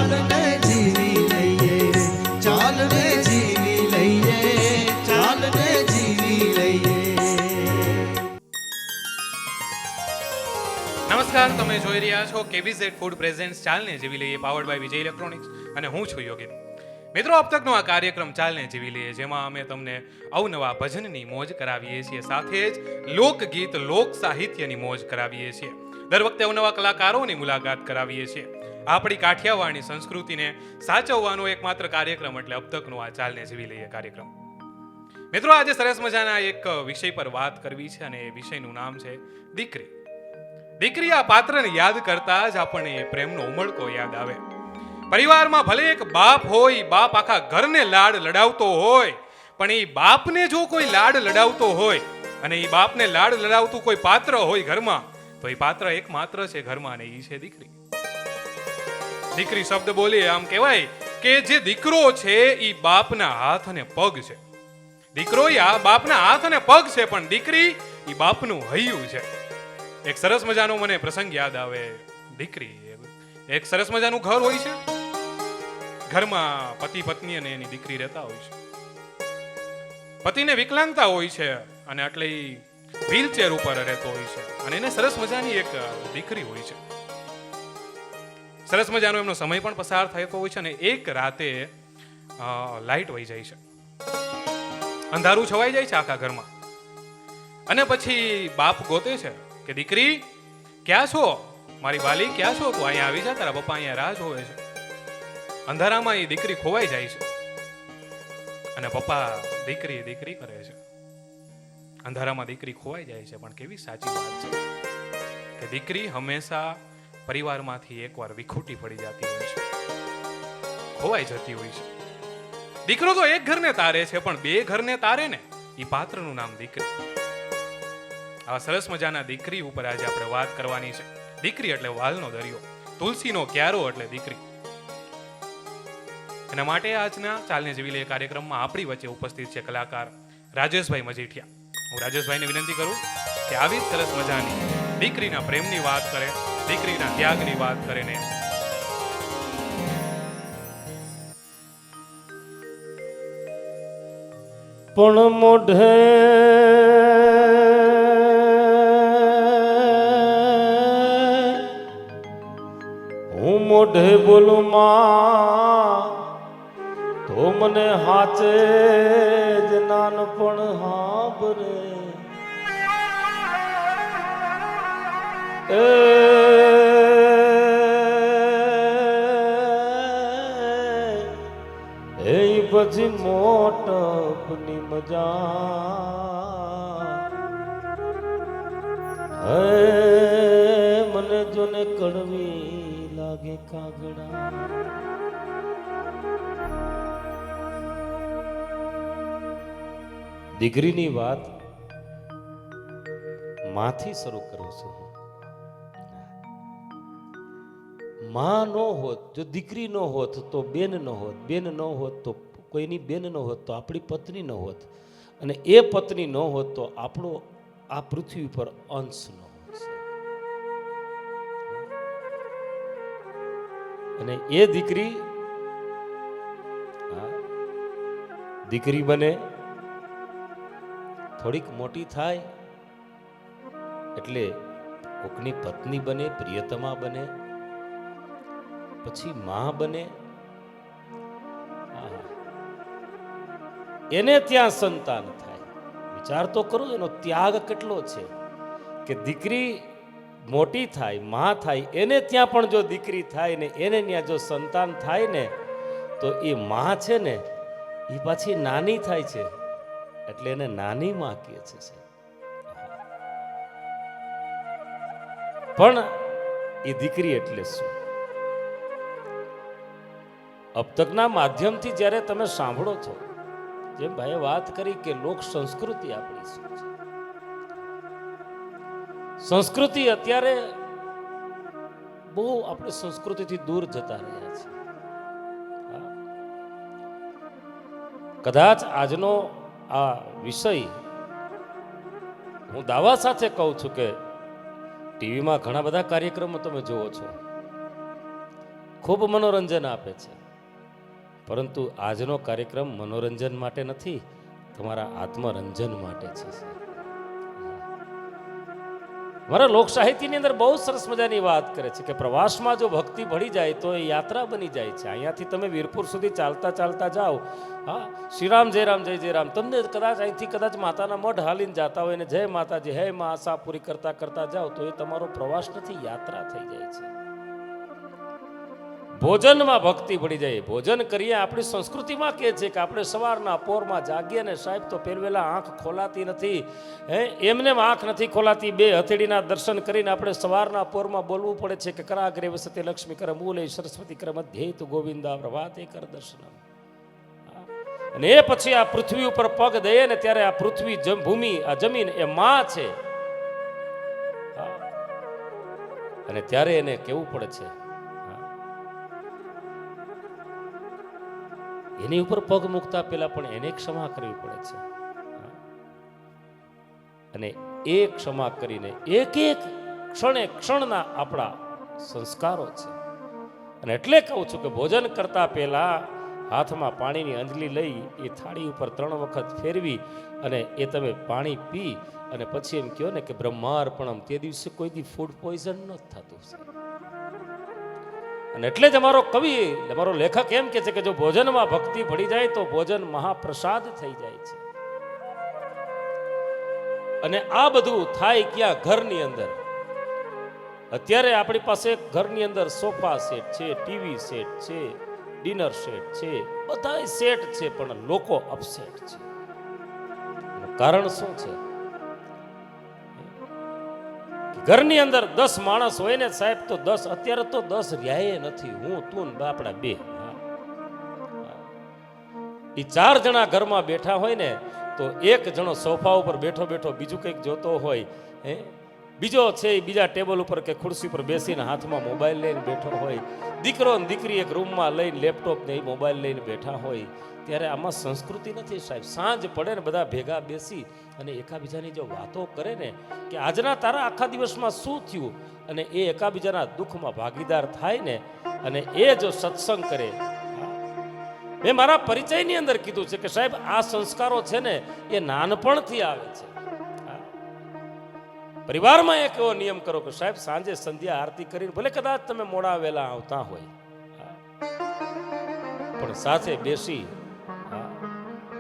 ચાલ ને જીવી લઈએ, ચાલ ને જીવી લઈએ, ચાલ ને જીવી લઈએ. નમસ્કાર, તમે જોઈ રહ્યા છો કેબીઝેડ ફૂડ પ્રેઝન્ટ્સ ચાલને જીવી લઈએ, પાવર્ડ બાય વિજય ઇલેક્ટ્રોનિક્સ, અને હું છું યોગી. મિત્રો, अब तकનો આ કાર્યક્રમ ચાલને જીવી લઈએ, જેમાં અમે તમને અવનવા ભજનની મોજ કરાવીએ છીએ, સાથે જ લોકગીત લોક સાહિત્યની મોજ કરાવીએ છીએ. દર વખતે અવનવા કલાકારોની મુલાકાત કરાવીએ છીએ. આપણી કાઠિયાવાડની સંસ્કૃતિને સાચવવાનો એકમાત્ર કાર્યક્રમ એટલે अब तकનો આ ચાલને જીવી લઈએ કાર્યક્રમ. મિત્રો, આજે સરસ મજાના એક વિષય પર વાત કરવી છે, અને એ વિષયનું નામ છે દીકરી. દીકરી આ પાત્રને યાદ કરતા જ આપણને એ પ્રેમનો ઉમળકો યાદ આવે. પરિવારમાં ભલે એક બાપ હોય, બાપ આખા ઘરને લાડ લડાવતો હોય, પણ એ બાપને જો કોઈ લાડ લડાવતો હોય અને એ બાપને લાડ લડાવતું કોઈ પાત્ર હોય ઘરમાં, તો એ પાત્ર એકમાત્ર છે ઘરમાં, અને એ છે દીકરી. દીકરી શબ્દ બોલીએ આમ કહેવાય કે જે દીકરો છે એ બાપના હાથ અને પગ છે. દીકરો આ બાપના હાથ અને પગ છે, પણ દીકરી એ બાપનું હૈયું છે. એક સરસ મજાનો મને પ્રસંગ યાદ આવે. દીકરી એક સરસ મજાનું ઘર હોય છે. ઘરમાં પતિ પત્ની અને એની દીકરી રહેતા હોય છે. પતિને વિકલાંગતા હોય છે અને એટલે વ્હીલચેર ઉપર રહેતો હોય છે, અને એને સરસ મજાની એક દીકરી હોય છે. સરસ મજાનો એમનો સમય પણ પસાર થતો હોય છે, અને એક રાતે લાઈટ વહી જાય છે. અંધારું છવાઈ જાય છે આખા ઘરમાં, અને પછી બાપ ગોતે છે કે દીકરી ક્યાં છો, મારી વાલી ક્યાં છો, તું અહીંયા આવી જા, તારા પપ્પા અહીંયા રાહ જોવે છે. અંધારામાં એ દીકરી ખોવાઈ જાય છે, અને પપ્પા દીકરી દીકરી કરે છે. અંધારામાં દીકરી ખોવાઈ જાય છે, પણ કેવી સાચી વાત છે કે દીકરી હંમેશા પરિવારમાંથી એકવાર વિખૂટી પડી જતી હોય છે, ખોવાઈ જતી હોય છે. દીકરો તો એક ઘરને તારે છે, પણ બે ઘરને તારે ને, એ પાત્રનું નામ દીકરી. આવા સરસ મજાના દીકરી ઉપર આજે આપણે વાત કરવાની છે. દીકરી એટલે વાલનો દરિયો, તુલસીનો ક્યારો એટલે દીકરી. એના માટે આજના ચાલને જીવી લઈએ કાર્યક્રમમાં આપણી વચ્ચે ઉપસ્થિત છે કલાકાર રાજેશભાઈ મજીઠિયા. હું રાજેશભાઈને વિનંતી કરું કે આવી જ સરસ મજાની દીકરીના પ્રેમની વાત કરે, દીકરીના ત્યાગની વાત કરે ને. પણ મોઢે હું મોઢે બોલું માં, તો મને હાચે જ નાનપણ હાંભરે. એ પછી મોટપની મજા મને જોને કડવી લાગે કાગડા. દીકરીની વાત માંથી શરૂ કરું છું. માં નો હોત, જો દીકરી નો હોત તો બેન નો હોત, બેન નો હોત તો કોઈની બેન નો હોત, તો આપણી પત્ની નો હોત, અને એ પત્ની નો હોત તો આપણો આ પૃથ્વી પર અંશ નો હોત. અને એ દીકરી દીકરી બને, થોડીક મોટી થાય એટલે કોકની પત્ની બને, પ્રિયતમા બને, પછી માં બને. એને ત્યાં સંતાન થાય. વિચાર તો કરો એનો ત્યાગ કેટલો છે કે દીકરી મોટી થાય, માં થાય, એને ત્યાં પણ જો દીકરી થાય ને એને ત્યાં જો સંતાન થાય ને, તો એ માં છે ને એ પાછી નાની થાય છે, એટલે એને નાની માં કહે છે. પણ એ દીકરી એટલે શું? अब तकના માધ્યમથી જ્યારે તમે સાંભળો છો, જેમ ભાઈએ વાત કરી કે લોક સંસ્કૃતિ આપણી શું છે, સંસ્કૃતિ અત્યારે બહુ આપણે સંસ્કૃતિથી દૂર જતા રહ્યા છે. કદાચ આજનો આ વિષય હું દાવા સાથે કહું છું કે ટીવીમાં ઘણા બધા કાર્યક્રમો તમે જુઓ છો, ખૂબ મનોરંજન આપે છે, પરંતુ આજનો કાર્યક્રમ મનોરંજન માટે નથી, તમારા આત્મરંજન માટે છે. મારા લોક સાહિત્યની અંદર બહુ સરસ મજાની વાત કરે છે કે પ્રવાસમાં જો ભક્તિ ભળી જાય તો એ યાત્રા બની જાય છે. અહીંયાથી તમે વીરપુર સુધી ચાલતા ચાલતા જાઓ, હા, શ્રીરામ જય રામ જય જય રામ, તમને કદાચ અહીંથી કદાચ માતાના મઢ હાલીને જતા હોય ને જય માતાજી હે માં આશા પૂરી કરતા કરતા જાઓ તો એ તમારો પ્રવાસ નથી, યાત્રા થઈ જાય છે. ભોજનમાં ભક્તિ પડી જાય. ભોજન કરીએ, આપણી સંસ્કૃતિમાં કહે છે કે આપણે સવારના પોરમાં જાગીએ ને સાહેબ તો પહેરવેલા આંખ ખોલાતી નથી, એમને આંખ નથી ખોલાતી. બે હથેળીના દર્શન કરીને આપણે સવારના પોરમાં બોલવું પડે છે કે કરાગ્રે વસતે લક્ષ્મી કર મૂલે સરસ્વતી કર મધ્યે તુ ગોવિંદા પ્રભાતે કર દર્શન. અને એ પછી આ પૃથ્વી ઉપર પગ દઈએ ને ત્યારે આ પૃથ્વી ભૂમિ, આ જમીન એ માં છે, અને ત્યારે એને કેવું પડે છે, એની ઉપર પગ મૂકતા પહેલા પણ એને ક્ષમા કરવી પડે છે. અને એ ક્ષમા કરીને એક એક ક્ષણે ક્ષણના આપણા સંસ્કારો છે. અને એટલે કહું છું કે ભોજન કરતા પહેલા હાથમાં પાણીની અંજલી લઈ એ થાળી ઉપર 3 વખત ફેરવી અને એ તમે પાણી પી અને પછી એમ કહો ને કે બ્રહ્માર્પણમ, તે દિવસે કોઈ દી ફૂડ પોઈઝન ન થતું છે. અને એટલે જ અમારો કવિ, અમારો લેખક એમ કે છે કે જો ભોજનમાં ભક્તિ ભળી જાય તો ભોજન મહાપ્રસાદ થઈ જાય છે. અને આ બધું થાય ક્યાં? ઘરની અંદર. અત્યારે આપણી પાસે ઘરની અંદર સોફા સેટ છે, ટીવી સેટ છે, ડિનર સેટ છે, બધા સેટ છે, પણ લોકો અપસેટ છે. એનું કારણ શું છે? ઘરની અંદર 10 માણસ હોય ને સાહેબ તો 10, અત્યારે તો 10 રહ્યા નથી, હું તું આપણા 2. એ 4 જણા ઘરમાં બેઠા હોય ને તો એક જણો સોફા ઉપર બેઠો બેઠો બીજું કંઈક જોતો હોય, બીજો છે એ બીજા ટેબલ ઉપર કે ખુરશી પર બેસીને હાથમાં મોબાઈલ લઈને બેઠો હોય, દીકરો ને દીકરી એક રૂમમાં લઈને લેપટોપ ને એ મોબાઈલ લઈને બેઠા હોય. ત્યારે આમાં સંસ્કૃતિ નથી સાહેબ. સાંજ પડે ને બધા ભેગા બેસી અને એકાબીજાની જો વાતો કરે ને કે આજના તારા આખા દિવસમાં શું થયું, અને એ એકાબીજાના દુઃખમાં ભાગીદાર થાય ને, અને એ જો સત્સંગ કરે. મેં મારા પરિચયની અંદર કીધું છે કે સાહેબ આ સંસ્કારો છે ને એ નાનપણથી આવે છે. પરિવારમાં એક એવો નિયમ કરો કે સાહેબ સાંજે સંધ્યા આરતી કરીને ભલે કદાચ તમે મોડા વેલા આવતા હોય, પણ સાથે બેસી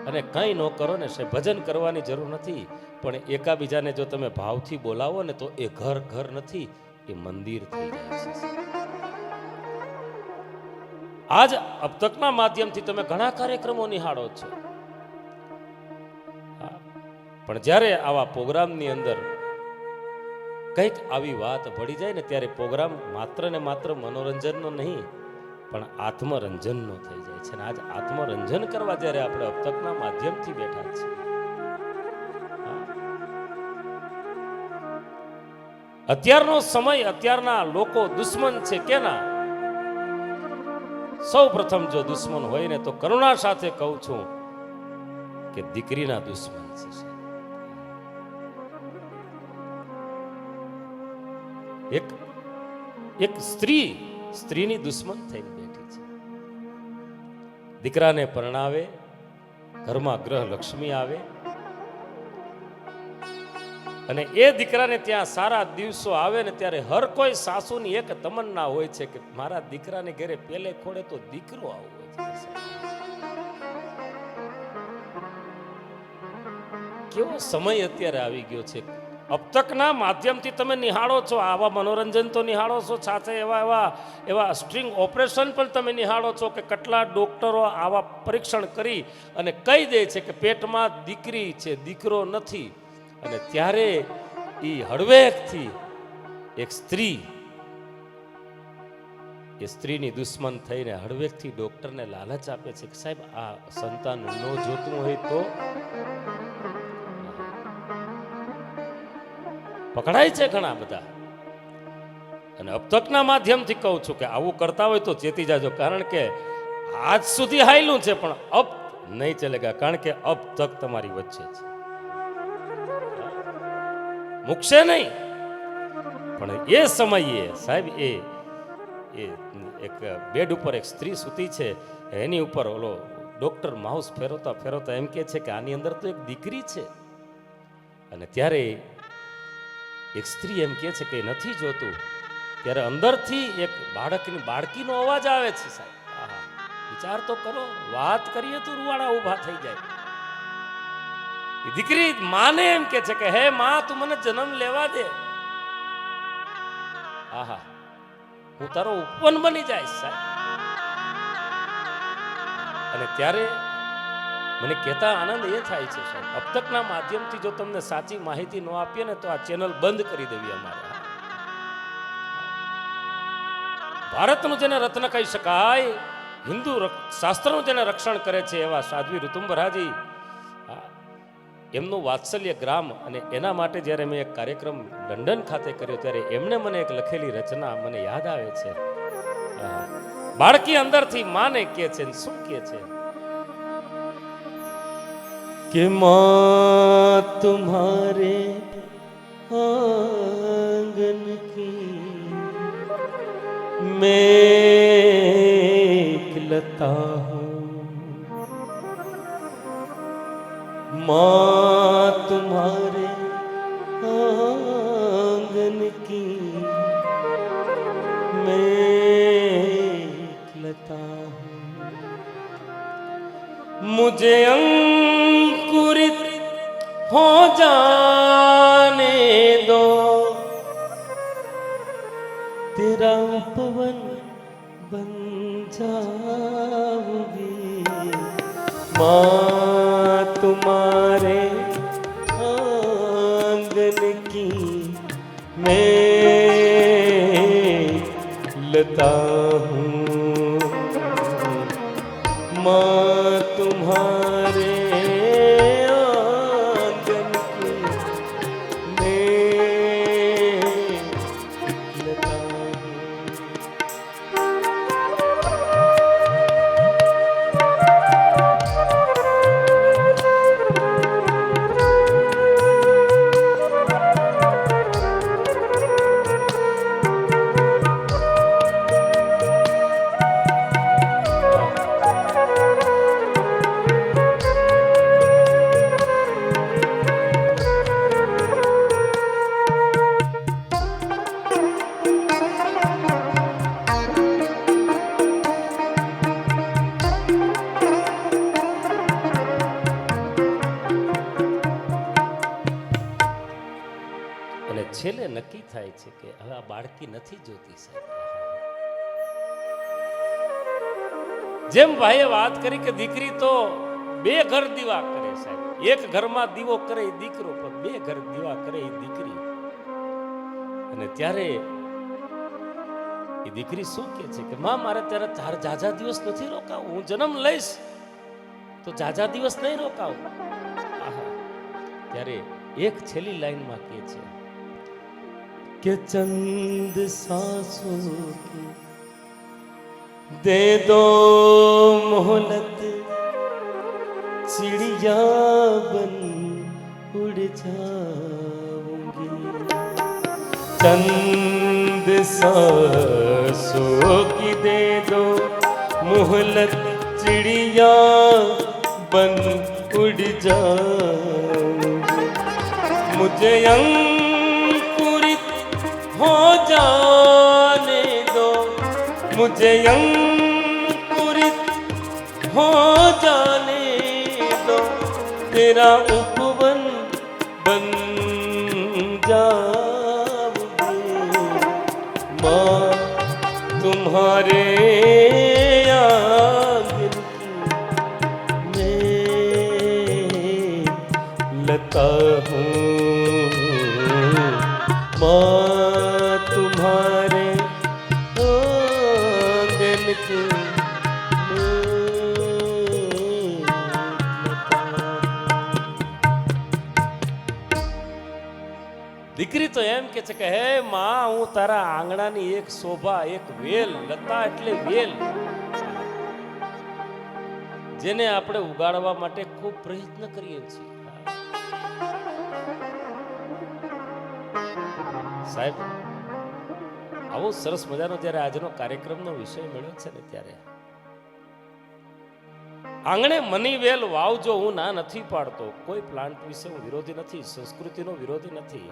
અને કંઈ ન કરો ને સાહેબ, ભજન કરવાની જરૂર નથી, પણ એકાબીજાને જો તમે ભાવથી બોલાવો ને તો એ ઘર ઘર નથી, એ મંદિર થઈ જાય છે. આજ અબતકના માધ્યમથી તમે ઘણા કાર્યક્રમો નિહાળો છો, પણ જ્યારે આવા પ્રોગ્રામની અંદર કંઈક આવી વાત ભળી જાય ને ત્યારે પ્રોગ્રામ માત્ર ને માત્ર મનોરંજનનો નહીં પણ આત્મરંજનનો થઈ જાય છે. અને આજ આત્મરંજન કરવા જ્યારે આપણે અબતકના માધ્યમથી બેઠા છીએ, અત્યારનો સમય, અત્યારના લોકો દુશ્મન છે કેના? સૌ પ્રથમ જો દુશ્મન હોય ને તો કરુણા સાથે કહું છું કે દીકરીના દુશ્મન છે. એક સ્ત્રીની દુશ્મન થઈને બેઠી છે. દીકરાને પરણાવે, ઘરમાં ગ્રહ લક્ષ્મી આવે, અને એ દીકરાને ત્યાં સારા દિવસો આવે ને ત્યારે હર કોઈ સાસુની એક તમન્ના હોય છે કે મારા દીકરાને ઘરે પેલે ખોડે તો દીકરો આવવો જોઈએ. કેવો સમય અત્યારે આવી ગયો છે. અબતકના માધ્યમથી તમે નિહાળો છો, આવા મનોરંજન તો નિહાળો છો, સાથે એવા સ્ટ્રિંગ ઓપરેશન પણ તમે નિહાળો છો કે કેટલા ડોક્ટરો આવા પરીક્ષણ કરી અને કહી દે છે કે પેટમાં દીકરી છે, દીકરો નથી. અને ત્યારે એ હળવેકથી એક સ્ત્રી, એ સ્ત્રીની દુશ્મન થઈને હળવેકથી ડોક્ટરને લાલચ આપે છે કે સાહેબ આ સંતાન ન જોતું હોય તો પકડાય છે ઘણા બધા. અને અબતકના માધ્યમથી કહું છું કે આવું કરતા હોય તો ચેતી જાજો, કારણ કે આજ સુધી હાયલું છે પણ અબ નહીં ચલેગા, કારણ કે અબ તક તમારી વચ્ચે છે, મૂકશે નહીં. પણ એ સમયે સાહેબ એ એક બેડ ઉપર એક સ્ત્રી સૂતી છે, એની ઉપર ઓલો ડૉક્ટર માઉસ ફેરવતા ફેરવતા એમ કહે છે કે આની અંદર તો એક દીકરી છે. અને ત્યારે એક સ્ત્રી એમ કહે છે કે એ નથી જોતું. ત્યારે અંદરથી એક બાળકીનો અવાજ આવે છે. સાહેબ, આહા, વિચાર તો કરો, વાત કરીએ તો રૂવાડા ઊભા થઈ જાય. એ દીકરી માને એમ કે છે કે હે માં, તું મને જન્મ લેવા દે. આહા, હું તારો ઉપવન બની જઈશ સાહેબ. અને ત્યારે મને કહેતા આનંદ એ થાય છે સાહેબ, અબતકના માધ્યમથી જો તમને સાચી માહિતી ન આપીએ ને તો આ ચેનલ બંધ કરી દેવી અમારે. ભારતનું જેને રત્ન કહી શકાય, હિન્દુ શાસ્ત્રનું જેને રક્ષણ કરે છે એવા સાધ્વી ઋતુંબરાજી, એમનું વાત્સલ્ય ગ્રામ, અને એના માટે જ્યારે મેં એક કાર્યક્રમ લંડન ખાતે કર્યો ત્યારે એમણે મને એક લખેલી રચના મને યાદ આવે છે. બાળકી અંદરથી માને કે છે, શું કે છે કે માં તુમ્હારે આંગન કી मैं लता हूँ, माँ तुम्हारे आंगन की मैं लता हूँ, मुझे अंकुरित हो जाने दो, तेरा उपवन बन जाऊंगी, माँ तुम्हारे आंगन की मैं लता हूँ, माँ तुम्हारे आंगन की मैं लता हूँ. અને છેલ્લે નક્કી થાય છે કે હવે આ બાળકી નથી જોતી સાહેબ. જેમ ભાઈએ વાત કરી કે દીકરી તો બે ઘર દીવા કરે સાહેબ, એક ઘરમાં દીવો કરે એ દીકરો, પણ બે ઘર દીવા કરે એ દીકરી. અને ત્યારે એ દીકરી શું કહે છે કે માં, મારે ત્યારે જાજા દિવસ નથી રોકાવું, હું જન્મ લઈશ તો જાજા દિવસ નહીં રોકાવું. આહા, ત્યારે એક છેલ્લી લાઈનમાં કહે છે कि चंद सांसों की दे दो मोहलत, चिड़िया बन उड़ जाऊंगी, चंद सांसों की दे दो मोहलत, चिड़िया बन उड़ जाऊंगी, मुझे हो जाने दो, मुझे अंकुरित हो जाने दो, तेरा उपवन बन जाऊंगी, माँ तुम्हारे आंगन की मैं लता हूँ, माँ तुम्हारे आंगन की દીકરી તો એમ કે છે કે હે માં, હું તારા આંગણાની એક શોભા, એક વેલ, લતા એટલે વેલ, જેને આપણે ઉગાડવા માટે ખૂબ પ્રયત્ન કરીએ છીએ સાહેબ. આવો સરસ મજાનો જ્યારે આજનો કાર્યક્રમનો વિષય મળ્યો છે ને ત્યારે આંગણે મની વેલ વાવજો હું ના નથી પાડતો, કોઈ પ્લાન્ટ વિશે હું વિરોધી નથી, સંસ્કૃતિનો વિરોધી નથી,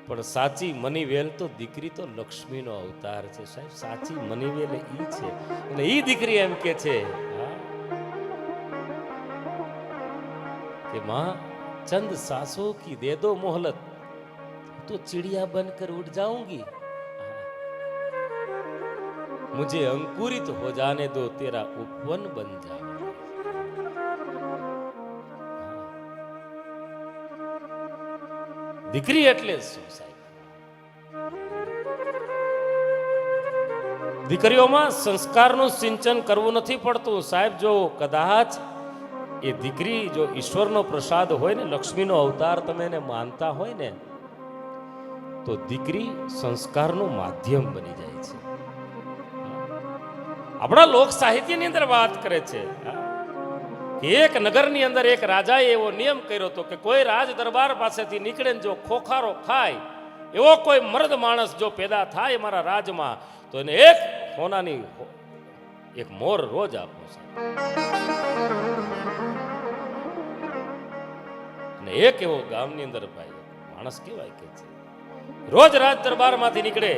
પણ સાચી મની વેલ તો દીકરી તો લક્ષ્મીનો અવતાર છે સાહેબ. સાચી મની વેલ ઈ છે અને ઈ દીકરી એમ કે છે હા, કે માં ચંદ સાસों की दे दो मोहलत तो चिड़िया बनकर उड़ जाऊंगी, मुझे अंकुरित हो जाने दो तेरा उपवन बन जाऊंगी. દીકરી એટલે શું સાહેબ? દીકરીઓમાં સંસ્કારનું સિંચન કરવું નથી પડતું સાહેબ. જો કદાચ એ દીકરી જો ઈશ્વરનો પ્રસાદ હોય ને, લક્ષ્મીનો અવતાર તમે એને માનતા હોય ને, તો દીકરી સંસ્કારનું માધ્યમ બની જાય છે. આપણા લોક સાહિત્યની અંદર વાત કરે છે એક નગરની અંદર એક રાજાએ એવો નિયમ કર્યો હતો કે કોઈ રાજ દરબાર પાસેથી નીકળે ને જો ખોખારો ખાય એવો કોઈ મર્દ માણસ જો પેદા થાય મારા રાજમાં તો એને એક સોનાની એક મોર રોજ આપો. અને એક એવો ગામની અંદર ભાઈ માણસ કેવાય કે છે રોજ રાજ દરબારમાંથી નીકળે,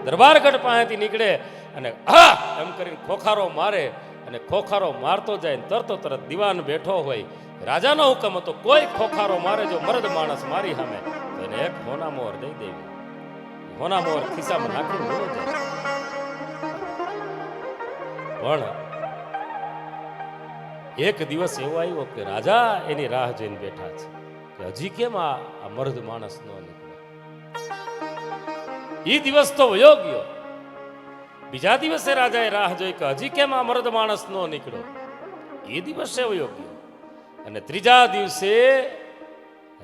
દરબારગઢ પાસેથી નીકળે અને હા એમ કરીને ખોખારો મારે અને ખોખારો મારતો જાય ને તરત દીવાન બેઠો હોય. રાજાનો હુકમ હતો કોઈ ખોખારો મારે જો મર્દ માણસ મારી સામે તો એને એક હોના મોર દઈ દેવી. હોના મોર ખિસ્સામાં નાખીને ભૂલો જાય. પણ એક દિવસ એવો આવ્યો કે રાજા એની રાહ જોઈને બેઠા છે કે હજી કેમ આ મર્દ માણસ ન નીકળે. એ દિવસ તો વયો ગયો. બીજા દિવસે રાજાએ રાહ જોઈ કે હજી કેમ આ મર્દ માણસ નો નીકળ્યો. એ દિવસે વયો ગયો. અને ત્રીજા દિવસે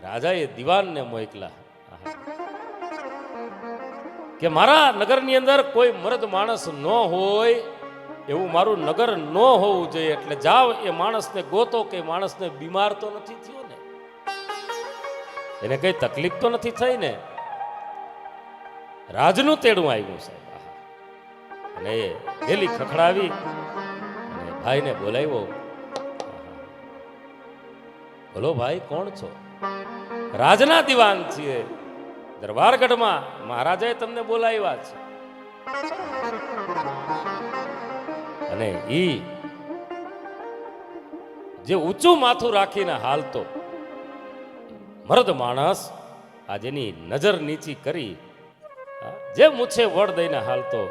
રાજાએ દીવાનને મોકલા કે મારા નગરની અંદર કોઈ મર્દ માણસ ન હોય એવું મારું નગર ન હોવું જોઈએ, એટલે જાઓ એ માણસને ગોતો કે માણસને બીમાર તો નથી થયો ને, એને કઈ તકલીફ તો નથી થઈ ને. રાજનું તેડું આવ્યું છે અને એ ગેલી ખખડાવી અને ભાઈને બોલાવ્યો. બોલો ભાઈ કોણ છો? રાજના દીવાન છીએ, દરબારગઢમાં મહારાજાએ તમને બોલાવ્યા છે. અને ઈ જે ઊંચું માથું રાખીને હાલતો મર્દ માણસ આજેની નજર નીચી કરી જે મૂછે વડ દઈને હાલતો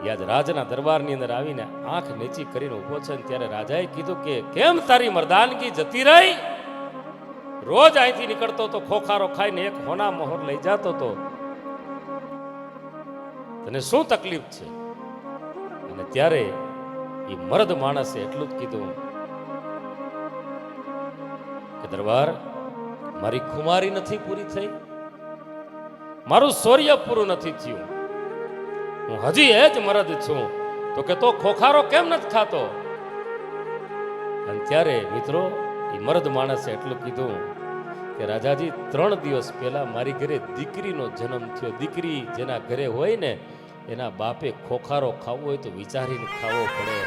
યાદ રાજના દરબારની અંદર આવીને આંખ નીચી કરીને ઉભો છે. ત્યારે રાજાએ કીધું કે કેમ તારી મર્દાનગી જતી રહી? રોજ અહીંથી નીકળતો તો ખોખારો ખાઈને એક હોના મોહર લઈ જતો તો, તને શું તકલીફ છે? અને ત્યારે એ મર્દ માણસે એટલું જ કીધું કે દરબાર મારી ખુમારી નથી પૂરી થઈ, મારું શૌર્ય પૂરું નથી થયું, હું હજી એ જ મરદ છું. તો કે તો ખોખારો કેમ નથી ખાતો? અને ત્યારે મિત્રો એ મર્દ માણસે એટલું કીધું કે રાજાજી 3 દિવસ પહેલા મારી ઘરે દીકરીનો જન્મ થયો. દીકરી જેના ઘરે હોય ને એના બાપે ખોખારો ખાવો હોય તો વિચારીને ખાવો પડે.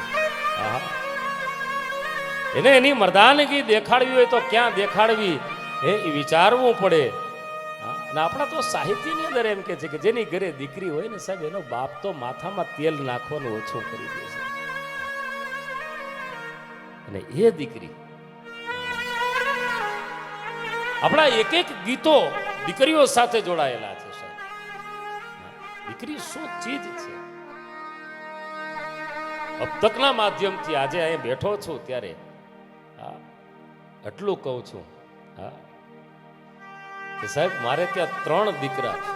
એને એની મર્દાનગી દેખાડવી હોય તો ક્યાં દેખાડવી એ વિચારવું પડે. અને આપણા તો સાહિત્યની અંદર એમ કે છે કે જેની ઘરે દીકરી હોય ને સાહેબ એનો બાપ તો માથામાં તેલ નાખવાનું ઓછું કરી દે છે. અને એ દીકરી આપણા એક એક ગીતો દીકરીઓ સાથે જોડાયેલા છે સાહેબ. દીકરી શું ચીજ છે? અબતકના માધ્યમથી આજે અહીં બેઠો છું ત્યારે એટલું કહું છું કે સાહેબ મારે ત્યાં 3 દીકરા છે.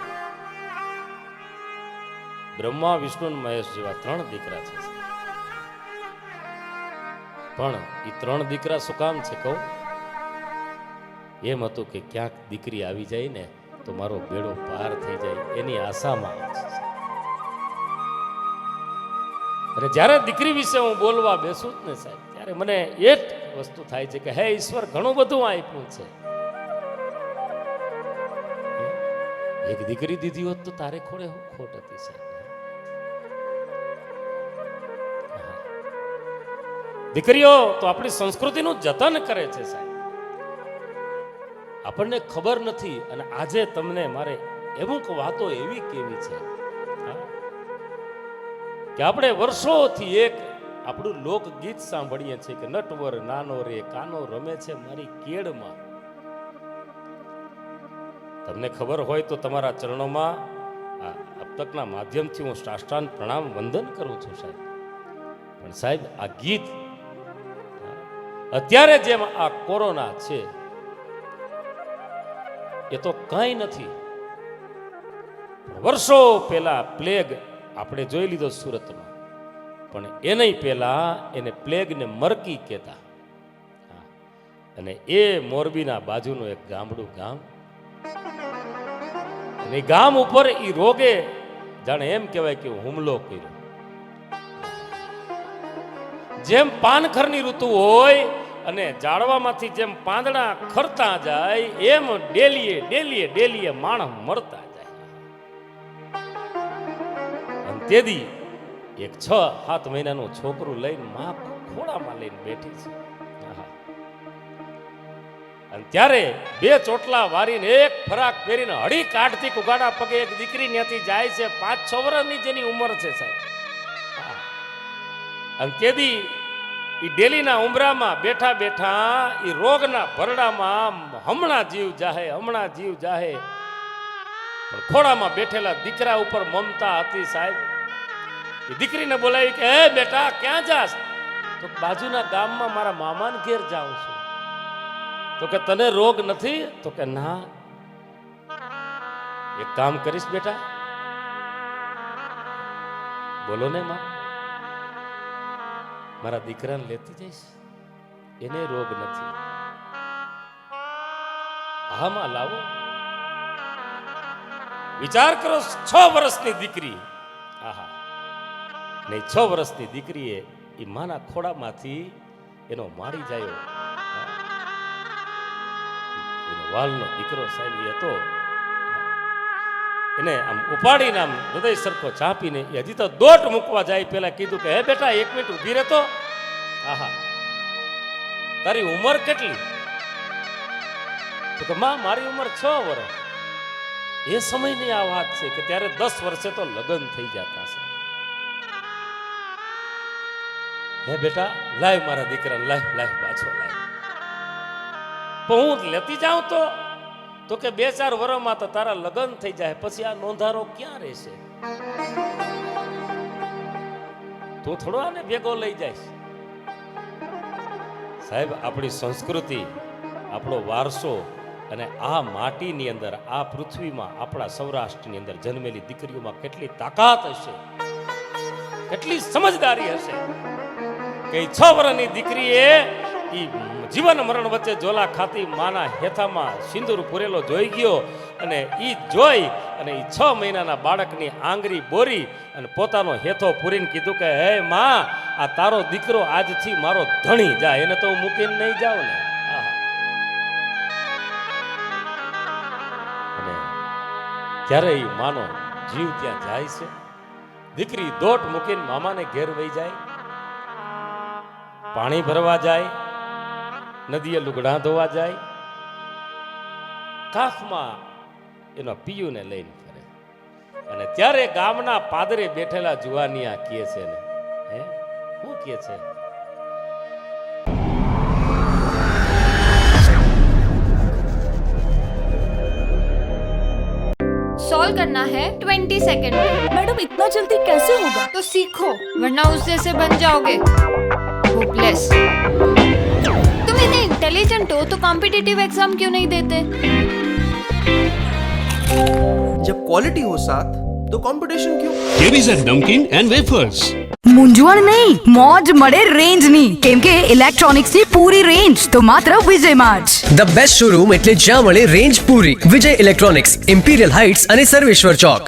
બ્રહ્મા વિષ્ણુ અને મહેશ જેવા 3 દીકરા છે. પણ એ 3 દીકરા શું કામ છે કહું? એમ હતું કે ક્યાંક દીકરી આવી જાય ને તો મારો બેડો પાર થઈ જાય એની આશામાં. અને જ્યારે દીકરી વિશે હું બોલવા બેસું જ ને સાહેબ ત્યારે મને એ જ વસ્તુ થાય છે કે હે ઈશ્વર ઘણું બધું આપ્યું છે. એક દીકરી દીધી હોત તો તારે ખોડે હું ખોટ હતી સાહેબ. હા. દીકરીઓ તો આપણી સંસ્કૃતિનું જતન કરે છે સાહેબ. આપણને ખબર નથી અને આજે તમને મારે અમુક વાતો એવી કેવી છે હા, કે આપણે વર્ષોથી એક આપણું લોકગીત સાંભળીએ છીએ કે નટવર નાનો રે કાનો રમે છે મારી કેળમાં. તમને ખબર હોય તો તમારા ચરણોમાં આ અબતકના માધ્યમથી હું સાષ્ટાંગ પ્રણામ વંદન કરું છું સાહેબ. પણ સાહેબ આ ગીત અત્યારે જેમ આ કોરોના છે એ તો કંઈ નથી. વર્ષો પહેલા પ્લેગ આપણે જોઈ લીધો સુરતમાં, પણ એને પહેલા એને પ્લેગને મરકી કહેતા. અને એ મોરબીના બાજુનું એક ગામડું ગામ, અને એ ગામ ઉપર એ રોગે જાણે એમ કહેવાય કે હુમલો કર્યો. જેમ પાનખરની ઋતુ હોય અને ઝાડવામાંથી જેમ પાંદડા ખરતા જાય એમ ડેલીએ ડેલીએ ડેલીએ માણસ મરતા જાય. અને તેથી એક 6-7 મહિનાનું છોકરું લઈને માં ખોળામાં લઈને બેઠી છે. અને ત્યારે 2 ચોટલા વારીને એક ફરાક પહેરીને હળી કાઢથી કુગાડા પગે એક દીકરી ત્યાંથી જાય છે. 5-6 વર્ષની જેની ઉંમર છે સાહેબ. અને તેથી એ ડેલીના ઉંબરામાં બેઠા બેઠા એ રોગના ભરડામાં હમણાં જીવ જાહે હમણાં જીવ જાહે. પણ ખોળામાં બેઠેલા દીકરા ઉપર મમતા હતી સાહેબ. એ દીકરીને બોલાવી કે હે બેટા ક્યાં જાસ? તો બાજુના ગામમાં મારા મામાને ઘેર જાઉં છું. તો કે તને રોગ નથી? તો કે ના. એક કામ કરીશ બેટા, બોલો ને માં, મારા દીકરાને લેતી જઈશ, એને રોગ નથી. હા માં લાવો. વિચાર કરો 6 વર્ષની દીકરી, આહા, ને 6 વર્ષની દીકરીએ એ માના ખોડામાંથી એનો મારી જાય એનો વાલનો દીકરો સાહેબ એ હતો. એને આમ ઉપાડીને આમ હૃદય સરખો ચાપીને એ હજી તો દોટ મૂકવા જાય પેલા કીધું કે હે બેટા 1 મિનિટ ઊભી રહેતો. આહા, તારી ઉંમર કેટલી? તો કે માં મારી ઉંમર 6 વર્ષ. એ સમયની આ વાત છે કે ત્યારે 10 વર્ષે તો લગ્ન થઈ જતા છે. હે બેટા લાય મારા દીકરાને, લાય લાય પાછો લાય. પણ હું લેતી જાઉં તો કે 2-4 વર્ષમાં તો તારા લગ્ન થઈ જાય, પછી આ નોંધારો ક્યાં રહેશે? તું થોડો આને ભેગો લઈ જાય. સાહેબ આપણી સંસ્કૃતિ, આપણો વારસો અને આ માટીની અંદર, આ પૃથ્વીમાં, આપણા સૌરાષ્ટ્રની અંદર જન્મેલી દીકરીઓમાં કેટલી તાકાત હશે, કેટલી સમજદારી હશે કે 6 વર્ષની દીકરીએ જીવન મરણ વચ્ચે ઝોલા ખાતી માના હેથામાં સિંદૂર પૂરેલો જોઈ ગયો અને ઈ જોઈ અને ઈ 6 મહિનાના બાળકની આંગળી બોરી અને પોતાનો હેથો પૂરીને કીધું કે હે માં, આ તારો દીકરો આજથી મારો ધણી જાય, એને તો હું મૂકીને નહીં જાઉં ને. અને ત્યારે ઈ માનો જીવ ત્યાં જાય છે. દીકરી દોટ મૂકીને મામાને ઘેર વહી જાય, પાણી ભરવા જાય, નદીએ લુગડા ધોવા જાય, કાખમાં એનો પિયુને લઈને ફરે. અને ત્યારે ગામના પાદરે બેઠેલા જુવાનિયા કહે છે ને, હે શું કહે છે? सॉल्व करना है 20 सेकंड में। मैडम इतना जल्दी कैसे होगा? तो सीखो वरना उस जैसे बन जाओगे होपलेस। तुम इतने इंटेलिजेंट हो तो कॉम्पिटिटिव एग्जाम क्यों नहीं देते? जब क्वालिटी हो साथ तो कंपटीशन क्यों? કેવીઝ નમકીન એન્ડ વેફર્સ. મૂંઝવણ નહીં, મોજ મળે રેન્જ ની, કેમ કે ઇલેક્ટ્રોનિક્સ ની પૂરી રેન્જ તો માત્ર વિજયમાં જ. ધ બેસ્ટ શોરૂમ એટલે જ્યાં મળે રેન્જ પૂરી. વિજય ઇલેક્ટ્રોનિક્સ, ઇમ્પિરિયલ હાઇટ્સ અને સર્વેશ્વર ચોક.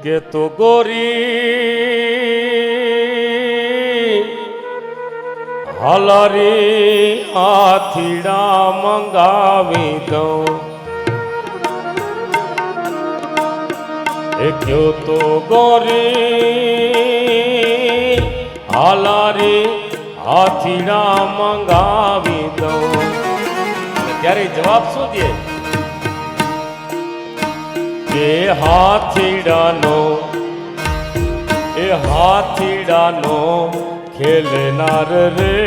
કે તો ગોરી હાલારી હાથીડા મંગાવી દઉં એ કયો તો ગોરી હાલારી હાથીડા મંગાવી દઉં ત્યારે જવાબ શું દે કે હાથીડાનો ખેલનાર રે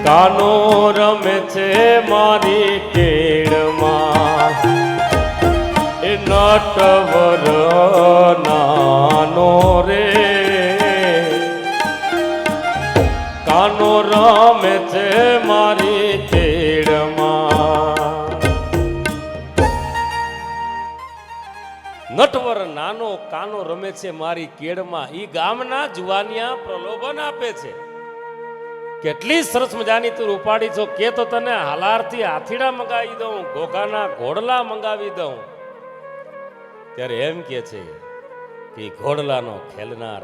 કાનો રમે છે મારી કેળમાં એ નટવર નાનો રે કાનો રમે છે મારી કેળમાં નટવર નાનો કાનો રમે છે મારી કેળમાં ઈ ગામના જુવાનિયા પ્રલોભન આપે છે કેટલી સરસ મજાની તું રૂપાડી છો કે તો તને હાલારથી હાથીડા મંગાવી દઉં ઘોઘાના ઘોડલા મંગાવી દઉં ત્યારે એમ કે છે કે ઘોડલાનો ખેલનાર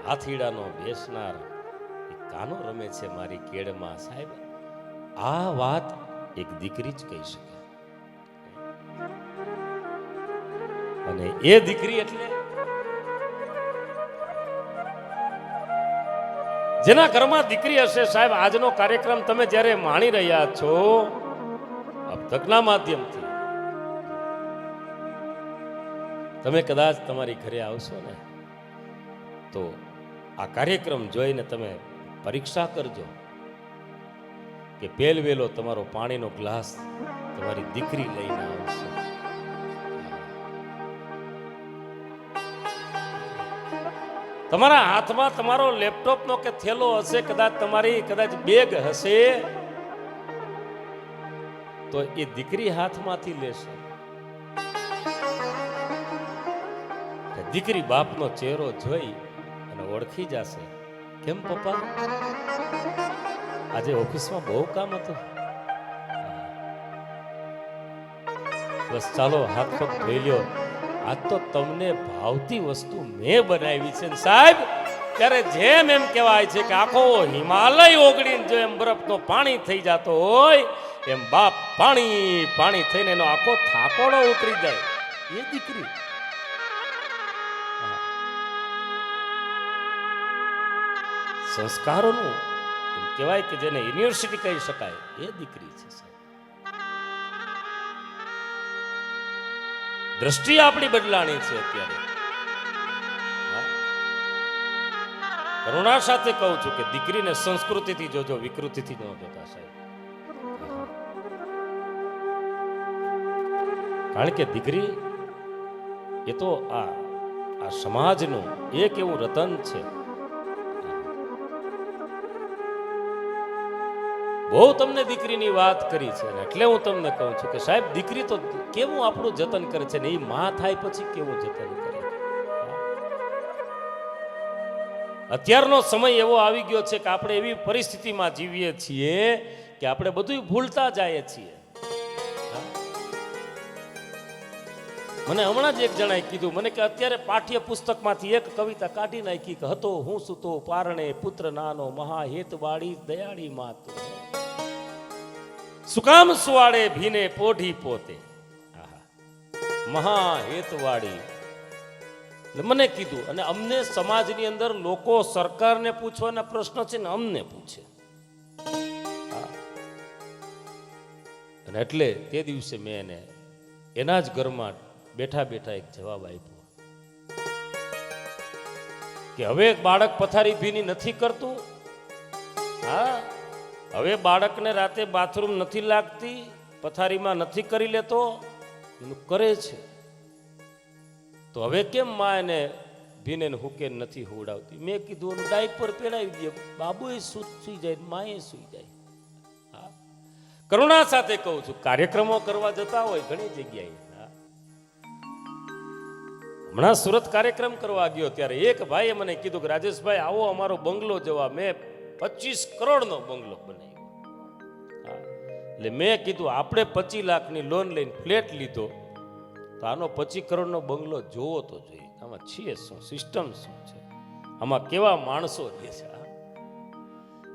હાથીડાનો બેસનાર એ કાનો રમે છે મારી કેળમાં. સાહેબ આ વાત એક દીકરી જ કહી શકે અને એ દીકરી એટલે જેના ઘરમાં દીકરી હશે. સાહેબ આજનો કાર્યક્રમ તમે જ્યારે માણી રહ્યા છો અબતકના માધ્યમથી તમે કદાચ તમારી ઘરે આવશો ને તો આ કાર્યક્રમ જોઈને તમે પરીક્ષા કરજો કે પહેલ વેલો તમારો પાણીનો ગ્લાસ તમારી દીકરી લઈને આવશે. તમારા હાથમાં તમારો લેપટોપનો કે થેલો હશે, કદાચ બેગ હશે તો એ દીકરી હાથમાંથી લેશે. દીકરી બાપનો ચહેરો જોઈ અને ઓળખી જશે. કેમ પપ્પા આજે ઓફિસમાં બહુ કામ હતું? બસ ચાલો હાથ પગ ધોઈ લ્યો, આજ તો તમને ભાવતી વસ્તુ મેં બનાવી છે. સાહેબ ત્યારે જેમ એમ કહેવાય છે કે આખો હિમાલય ઓગળીને જો એમ બરફનો પાણી થઈ જતો હોય એમ બાપ પાણી થઈને એનો આખો થાકોડો ઉતરી જાય. એ દીકરી સંસ્કારોનું એમ કહેવાય કે જેને યુનિવર્સિટી કહી શકાય એ દીકરી છે. દ્રષ્ટિ આપણી બદલાણી છે અત્યારે. કરુણા સાથે કહું છું કે દીકરીને સંસ્કૃતિથી જોજો, વિકૃતિથી ન જોતા સાહેબ. કારણ કે દીકરી એ તો આ સમાજનું એક એવું રતન છે. બહુ તમને દીકરીની વાત કરી છે એટલે હું તમને કહું છું કે સાહેબ દીકરી તો કેવું આપણું જતન કરે છે ને એ માં થાય પછી કેવું જતન કરે. અત્યારનો સમય એવો આવી ગયો છે કે આપણે એવી પરિસ્થિતિમાં જીવીએ છીએ કે આપણે બધું ભૂલતા જઈએ છીએ. મને હમણાં જ એક જણાએ કીધું મને કે અત્યારે પાઠ્ય પુસ્તકમાંથી એક કવિતા કાઢી નાખી કે હતો હું સુતો પારણે પુત્ર નાનો મહાહેતવાળી દયાળી માતો સુકામ સુવાડે ભીને પોઢી પોતે. મહાહેતવાળી મને કીધું. અને અમને સમાજની અંદર લોકો સરકારને પૂછવાના પ્રશ્ન છે ને અમને પૂછે. અને એટલે તે દિવસે મેં એને એના જ ઘરમાં બેઠા બેઠા એક જવાબ આપ્યો કે હવે બાળક પથારી ભીની નથી કરતું. હા, હવે બાળકને રાતે બાથરૂમ નથી લાગતી, પથારીમાં નથી કરી લેતો, એનું કરે છે. તો હવે કેમ માં એને ભીને હુકે નથી હુવડાવતી? મેં કીધું એનું ડાયપર પહેરાવી દે, બાબુએ સૂઈ જાય, માએ સૂઈ જાય. હા, કરુણા સાથે કહું છું કાર્યક્રમો કરવા જતા હોય ઘણી જગ્યાએ. હમણાં સુરત કાર્યક્રમ કરવા ગયો ત્યારે એક ભાઈએ મને કીધું કે રાજેશભાઈ આવો અમારો બંગલો જોવા. મેં 25 કરોડનો બંગલો બનાવ્યો. એટલે મેં કીધું આપણે 25 લાખની લોન લઈને ફ્લેટ લીધો તો આનો 25 કરોડનો બંગલો જોવો તો જોઈએ. આમાં છે શું, સિસ્ટમ શું છે? આમાં કેવા માણસો રહે છે હા?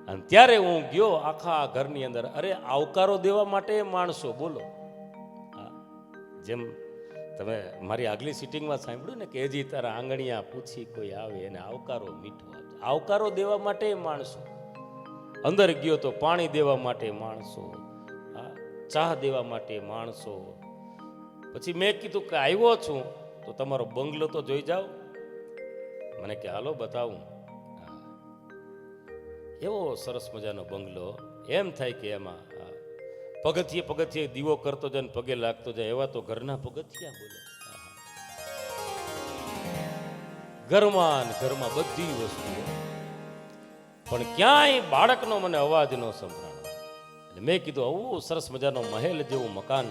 અને ત્યારે હું ગયો આખા ઘરની અંદર, અરે આવકારો દેવા માટે માણસો, બોલો હા. જેમ તમે મારી આગલી સિટિંગમાં સાંભળ્યું ને કે હજી તારા આંગણિયા પૂછી કોઈ આવે એને આવકારો મીઠો આપજો. આવકારો દેવા માટે માણસો, અંદર ગયો તો પાણી દેવા માટે માણસો, હા, ચા દેવા માટે માણસો. પછી મેં કીધું કે આવ્યો છું તો તમારો બંગલો તો જોઈ જાઓ. મને કે હાલો બતાવું. હા. એવો સરસ મજાનો બંગલો, એમ થાય કે એમાં પગથિયે પગથિયે દીવો કરતો જાય ને પગે લાગતો જાય, એવા તો ઘરના પગથિયા બોલે. ઘરમાં ને ઘરમાં બધી વસ્તુઓ, પણ ક્યાંય બાળકનો મને અવાજ ન સંભળાણો. એટલે મેં કીધું આવું સરસ મજાનો મહેલ જેવું મકાન,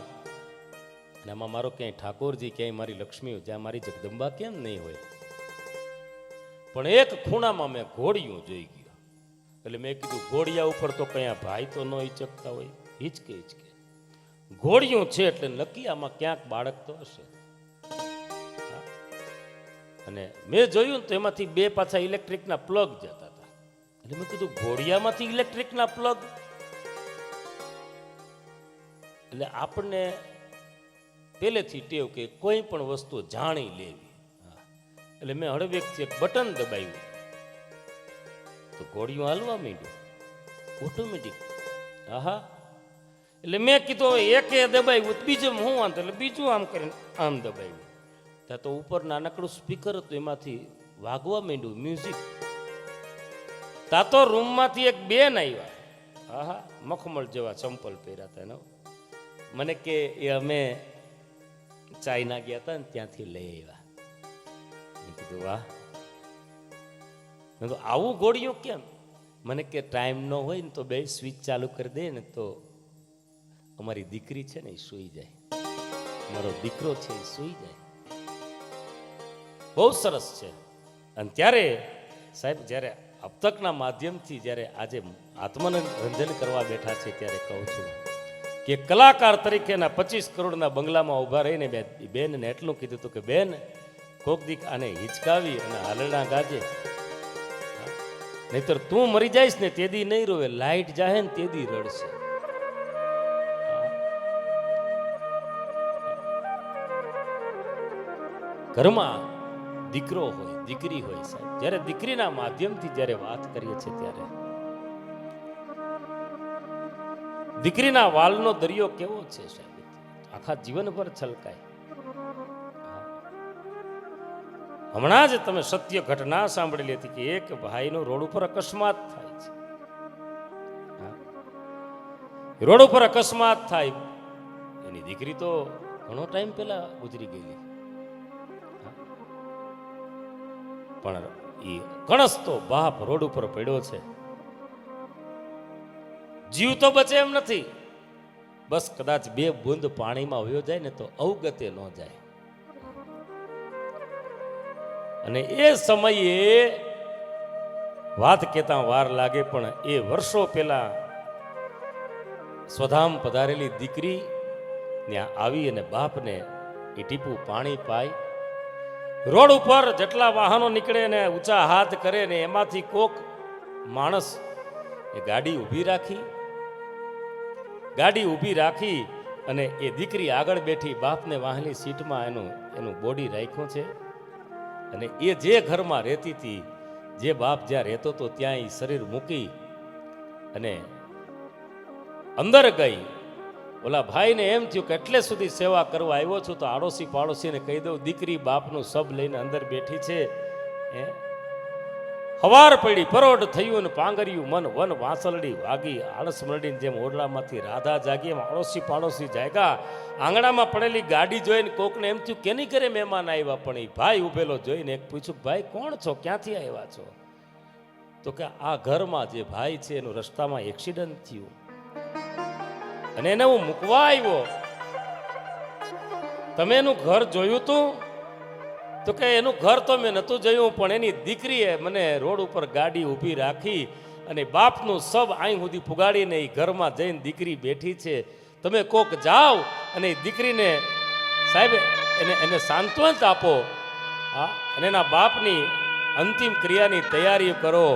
અને એમાં મારો ક્યાંય ઠાકોરજી, ક્યાંય મારી લક્ષ્મી, જ્યાં મારી જગદંબા કેમ નહીં હોય. પણ એક ખૂણામાં મેં ઘોડિયું જોઈ ગયો. એટલે મેં કીધું ઘોડિયા ઉપર તો કયા ભાઈ તો ન હિચકતા હોય, હિચકે હિચકે. ઘોડિયું છે એટલે નક્કી આમાં ક્યાંક બાળક તો હશે. અને મેં જોયું તો એમાંથી બે પાછા ઇલેક્ટ્રિકના પ્લગ જતા હતા. એટલે મેં કીધું ઘોડિયામાંથી ઇલેક્ટ્રિકના પ્લગ. એટલે આપણને પહેલેથી ટેવ કે કોઈ પણ વસ્તુ જાણી લેવી. એટલે મેં હળવેકથી એક બટન દબાવ્યું તો ઘોડિયું હાલવા માંડ્યું ઓટોમેટિક. આહા. એટલે મેં કીધું એકે દબાવ્યું બીજું હું વાંધો, એટલે બીજું આમ કરીને આમ દબાવ્યું. ત્યાં તો ઉપર નાનકડું સ્પીકર હતું, એમાંથી વાગવા માંડ્યું મ્યુઝિક. ત્યાં તો રૂમમાંથી એક બેન આવ્યા, આહા, મખમલ જેવા ચંપલ પહેર્યા હતા. એનો મને કે એ અમે ચાઇના ગયા હતા ને ત્યાંથી લઈ આવ્યા. મેં કીધું વાહ. મેં તો આવું ઘોડિયું કેમ? મને કે ટાઈમ ન હોય ને તો બે સ્વિચ ચાલુ કરી દે ને તો અમારી દીકરી છે ને એ સૂઈ જાય, મારો દીકરો છે એ સૂઈ જાય. બહુ સરસ છે. અને ત્યારે સાહેબ જ્યારે અબતકના માધ્યમથી જ્યારે આજે આત્મરંજન કરવા બેઠા છે ત્યારે કહું છું કે કલાકાર તરીકેના 25 કરોડના બંગલામાં ઊભા રહીને બેનને એટલું કીધું હતું કે બેન કોક દીક આને હિચકાવી અને હાલડા ગાજે, નહીતર તું મરી જઈશ ને તેદી નહીં રોવે, લાઈટ જાહે ને તેદી રડશે. ઘરમાં દીકરો હોય દીકરી હોય સાહેબ, જ્યારે દીકરીના માધ્યમથી જ્યારે વાત કરીએ છીએ ત્યારે દીકરીના વાલનો દરિયો કેવો છે સાહેબ, આખા જીવનભર છલકાય. હમણાં જ તમે સત્ય ઘટના સાંભળેલી હતી કે એક ભાઈનો રોડ ઉપર અકસ્માત થાય છે. રોડ ઉપર અકસ્માત થાય, એની દીકરી તો ઘણો ટાઈમ પહેલા ગુજરી ગયેલી, પણ એ કણસતો બાપ રોડ ઉપર પડ્યો છે. જીવ તો બચે એમ નથી, બસ કદાચ 2 બૂંદ પાણીમાં વયો જાય ને તો અવગતે ન જાય. અને એ સમયે વાત કહેતા વાર લાગે પણ એ વર્ષો પહેલા સ્વધામ પધારેલી દીકરી ત્યાં આવી અને બાપને એ ટીપું પાણી પાય. રોડ ઉપર જેટલા વાહનો નીકળે ને ઊંચા હાથ કરે ને એમાંથી કોક માણસ એ ગાડી ઊભી રાખી અને એ દીકરી આગળ બેઠી, બાપને વાહની સીટમાં એનું બોડી રાખ્યું છે. અને એ જે ઘરમાં રહેતી હતી, જે બાપ જ્યાં રહેતો હતો ત્યાં એ શરીર મૂકી અને અંદર ગઈ. ઓલા ભાઈને એમ થયું કે એટલે સુધી સેવા કરવા આવ્યો છું તો આડોશી પાડોશીને કહી દઉં દીકરી બાપનું સબ લઈને અંદર બેઠી છે. હવાર પડી પરોઢ થયું ને પાંગર્યું મન વન વાંસલડી વાગી, આળસ મરડીને જેમ ઓરડામાંથી રાધા જાગી એમ આડોશી પાડોશી જાગ્યા. આંગણામાં પડેલી ગાડી જોઈને કોકને એમ થયું કેની ઘરે મહેમાન આવ્યા, પણ એ ભાઈ ઉભેલો જોઈને એક પૂછ્યું ભાઈ કોણ છો, ક્યાંથી આવ્યા છો? તો કે આ ઘરમાં જે ભાઈ છે એનું રસ્તામાં એક્સિડન્ટ થયું અને એને હું મૂકવા આવ્યો. તમે એનું ઘર જોયું તું? તો કે એનું ઘર તો મેં નહોતું જોયું, પણ એની દીકરીએ મને રોડ ઉપર ગાડી ઊભી રાખી અને બાપનું સબ અહીં સુધી પુગાડીને એ ઘરમાં જઈને દીકરી બેઠી છે. તમે કોક જાઓ અને એ દીકરીને સાહેબ એને સાંત્વન આપો. હા, અને એના બાપની અંતિમ ક્રિયાની તૈયારી કરો.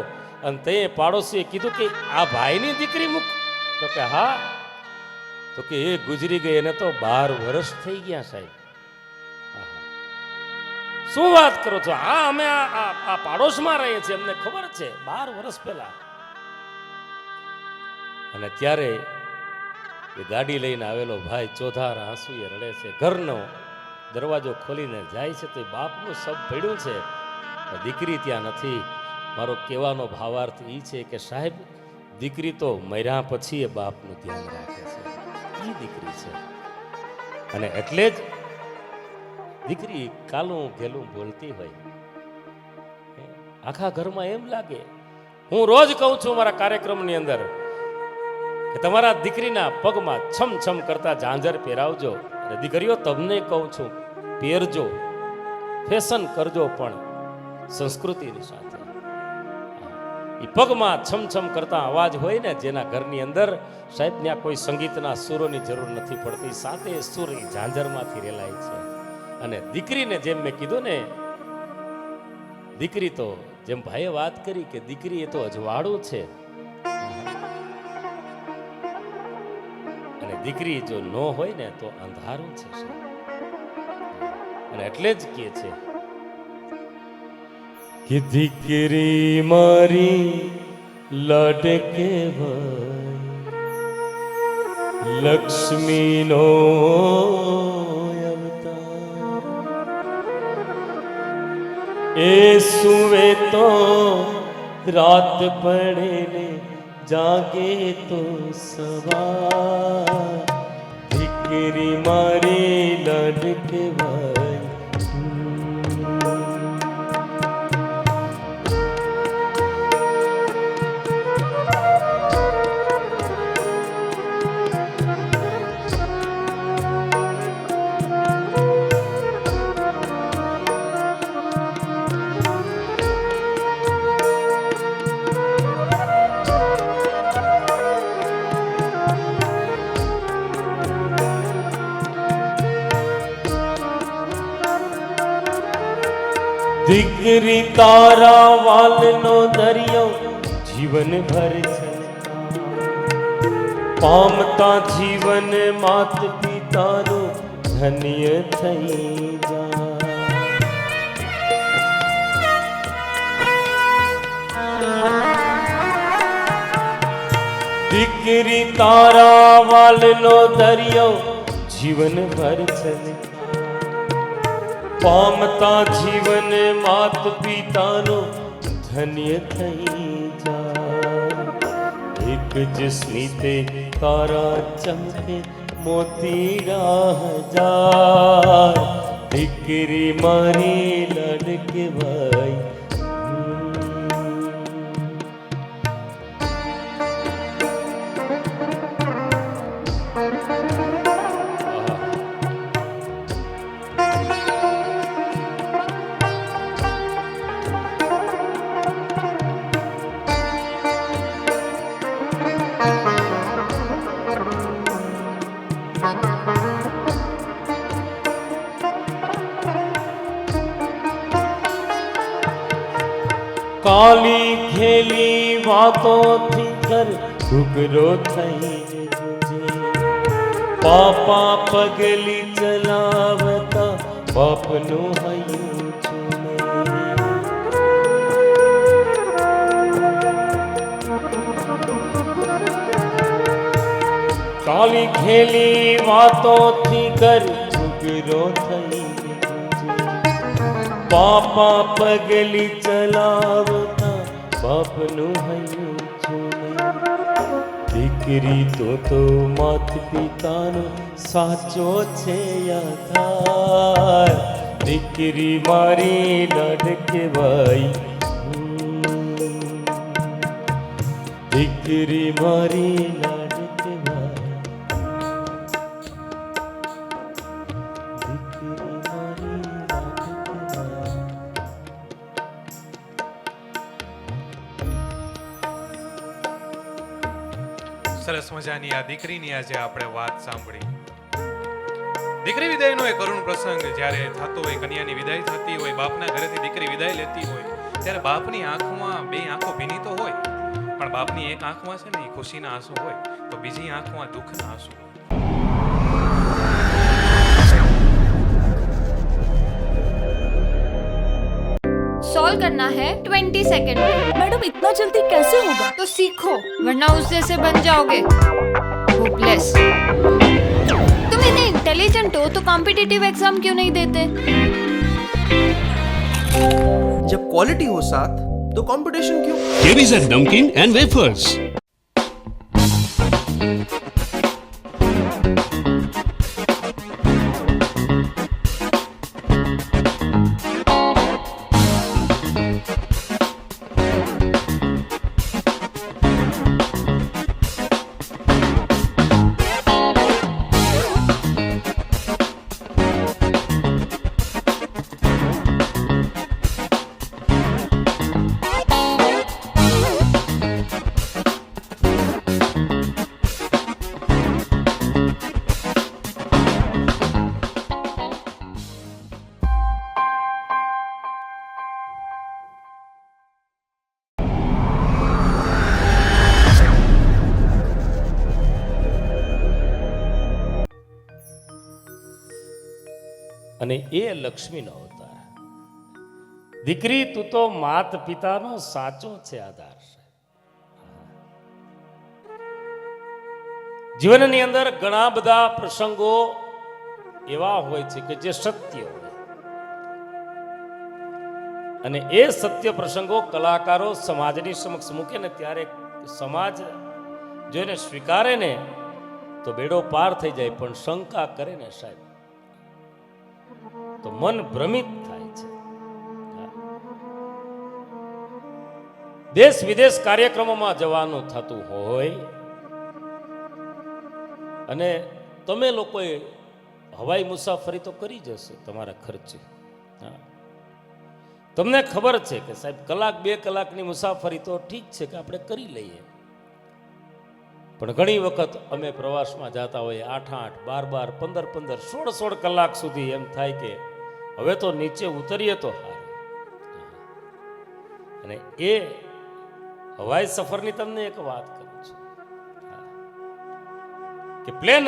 અને તે પાડોશીએ કીધું કે આ ભાઈની દીકરી મૂક. તો કે હા. તો કે એ ગુજરી ગઈ એને તો 12 વર્ષ થઈ ગયા સાહેબ. શું વાત કરો છો? હા, અમે આ પાડોશમાં રહીએ છીએ, અમને ખબર છે 12 વર્ષ પહેલા. અને ત્યારે એ ગાડી લઈને આવેલો ભાઈ ચોધાર આંસુએ રડે છે. ઘરનો દરવાજો ખોલીને જાય છે તો એ બાપનું સબ પડ્યું છે, દીકરી ત્યાં નથી. મારો કહેવાનો ભાવાર્થ એ છે કે સાહેબ, દીકરી તો મર્યા પછી એ બાપનું ધ્યાન રાખે છે. એ દીકરી છે. અને એટલે જ દીકરી કાલું ઘેલું બોલતી હોય, આખા ઘરમાં એમ લાગે. હું રોજ કહું છું મારા કાર્યક્રમની અંદર કે તમારા દીકરીના પગમાં છમ છમ કરતા ઝાંઝર પહેરાવજો. અને દીકરીઓ તમને કહું છું, પહેરજો, ફેશન કરજો, પણ સંસ્કૃતિની સાથે. એ પગમાં છમછમ કરતા અવાજ હોય ને, જેના ઘરની અંદર સાહેબ ત્યાં કોઈ સંગીતના સુરોની જરૂર નથી પડતી, સાથે સુર એ ઝાંઝરમાંથી રેલાય છે. અને દીકરીને જેમ મેં કીધું ને, દીકરી તો જેમ ભાઈએ વાત કરી કે દીકરી એ તો અજવાળું છે. અને દીકરી જો ન હોય ને તો અંધારું છે. અને એટલે જ કહે છે કે દીકરી મારી લડકે ભાઈ લક્ષ્મીનો એ સુવે તો રાત પડે ને જાગે તો સવાર. દીકરી મારી લડકે ભાઈ. દીકરી તારા વાલનો દરિયો જીવન ભર પામતા જીવન માત પિતાનું ધન્ય થઈ જા. દીકરી તારા વાલનો દરિયો જીવન ભર પામતા જીવન માત પિતાનો ધન્ય થઈ જા. એક જ સ્મિતે તારા ચમકે મોતીડા હજાર. દીકરી મારી લડકે ભાઈ. કાલી ખેલી વાતોથી ઘર ઘૂઘરો થઈ પાપા પગલી ચલાવતા બાપનું હૈયું ચૂમે. કાલી ખેલી વાતોથી ઘર ઘૂઘરો થઈ પાપા પગલી ચલાવતા બાપનું હૈયું ચૂમે. દીકરી તો માત પિતાનો સાચો છે આધાર. દીકરી મારી લડકે ભાઈ. દીકરી મારી લડકે ભાઈ. દીકરી મારી સરસ મજાની આ દીકરીની આજે આપણે વાત સાંભળી. દીકરી વિદાયનો એક કરુણ પ્રસંગ જ્યારે થતો હોય, કન્યાની વિદાય થતી હોય, બાપના ઘરેથી દીકરી વિદાય લેતી હોય, ત્યારે બાપની આંખમાં બે આંખો ભીની તો હોય, પણ બાપની એક આંખમાં છે ને એ ખુશીના આંસુ હોય, તો બીજી આંખમાં દુઃખના આંસુ હોય. सॉल्व करना है 20 सेकंड में. मैडम इतना जल्दी कैसे होगा? तो सीखो, वरना उस जैसे बन जाओगे. होपलेस. तुम इतने इंटेलिजेंट हो तो कॉम्पिटिटिव एग्जाम क्यों नहीं देते? जब क्वालिटी हो साथ तो कंपटीशन क्यों? केवीज एंड नमकीन एंड वेफर्स. અને એ લક્ષ્મીનો અવતાર. દીકરી તું તો માત પિતાનો સાચો છે આધાર. જીવનની અંદર ઘણા બધા પ્રસંગો એવા હોય છે કે જે સત્ય હોય, અને એ સત્ય પ્રસંગો કલાકારો સમાજની સમક્ષ મૂકે ને ત્યારે સમાજ જો એને સ્વીકારે ને તો બેડો પાર થઈ જાય, પણ શંકા કરે ને સાહેબ તો મન ભ્રમિત થાય છે. દેશ વિદેશ કાર્યક્રમોમાં જવાનું થતું હોય અને તમે લોકોએ હવાઈ મુસાફરી તો કરી જશે તમારા ખર્ચે. તમને ખબર છે કે સાહેબ કલાક 2 કલાકની મુસાફરી તો ઠીક છે કે આપણે કરી લઈએ, પણ ઘણી વખત અમે પ્રવાસમાં જતા હોઈએ 8-8, 12-12, 15-15, 16-16 કલાક સુધી એમ થાય કે હવે તો નીચે ઉતરીએ તો હારું. અને એ હવાઈ સફરની તમને એક વાત કરું છું કે પ્લેન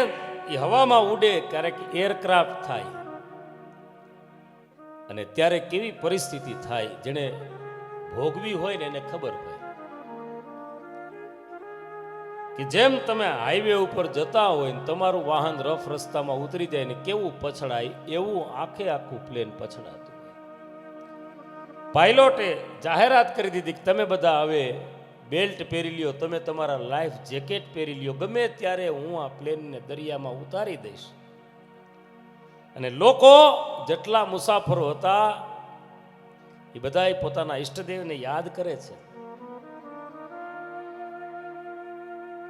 એ હવામાં ઉડે, ક્યારેક એરક્રાફ્ટ થાય, અને ત્યારે કેવી પરિસ્થિતિ થાય જેને ભોગવી હોય ને એને ખબર હોય કે જેમ તમે હાઈવે ઉપર જતા હોય ને તમારું વાહન રફ રસ્તામાં ઉતરી જાય ને કેવું પછડાય, એવું આખું પ્લેન પછડાતું હોય. પાયલોટે જાહેરાત કરી દીધી કે તમે બધા હવે બેલ્ટ પહેરી લ્યો, તમે તમારા લાઈફ જેકેટ પહેરી લ્યો, ગમે ત્યારે હું આ પ્લેનને દરિયામાં ઉતારી દઈશ. અને લોકો જેટલા મુસાફરો હતા એ બધા પોતાના ઈષ્ટદેવને યાદ કરે છે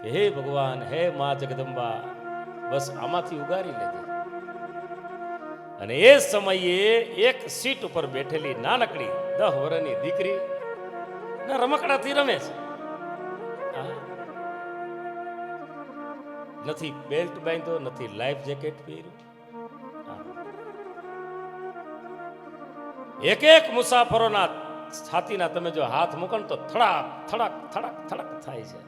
કે હે ભગવાન, હે મા જગદંબા, બસ આમાંથી ઉગારી લેજે. અને એ સમયે એક સીટ ઉપર બેઠેલી નાનકડી 10 વર્ષની દીકરી ના રમકડાથી રમે છે. નથી બેલ્ટ બાંધ્યો, નથી લાઈફ જેકેટ પહેર્યું. એક મુસાફરોના છાતીના તમે જો હાથ મૂકો ને તો થડાક થડાક થડાક થડાક થાય છે.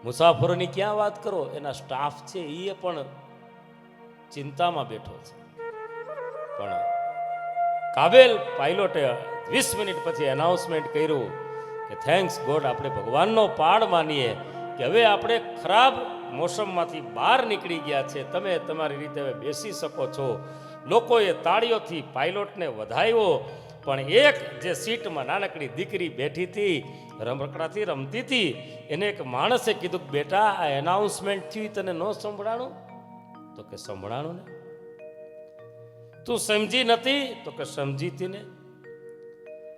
મુસાફરોની ક્યાં વાત કરો, એના સ્ટાફ છે એ પણ ચિંતામાં બેઠો છે. પણ કાબેલ પાયલોટે 20 મિનિટ પછી એનાઉન્સમેન્ટ કર્યું કે થેન્ક્સ ગોડ, આપણે ભગવાનનો પાડ માનીએ કે હવે આપણે ખરાબ મોસમમાંથી બહાર નીકળી ગયા છે, તમે તમારી રીતે હવે બેસી શકો છો. લોકોએ તાળીઓથી પાયલોટને વધાવ્યો, પણ એક જે સીટમાં નાનકડી દીકરી બેઠી હતી, રમકડાથી રમતી હતી, એને એક માણસે કીધું કે બેટા આ એનાઉન્સમેન્ટ થયું તને ન સંભળાણું? તો કે સંભળાણું ને. તું સમજી નથી? તો કે સમજીતી ને.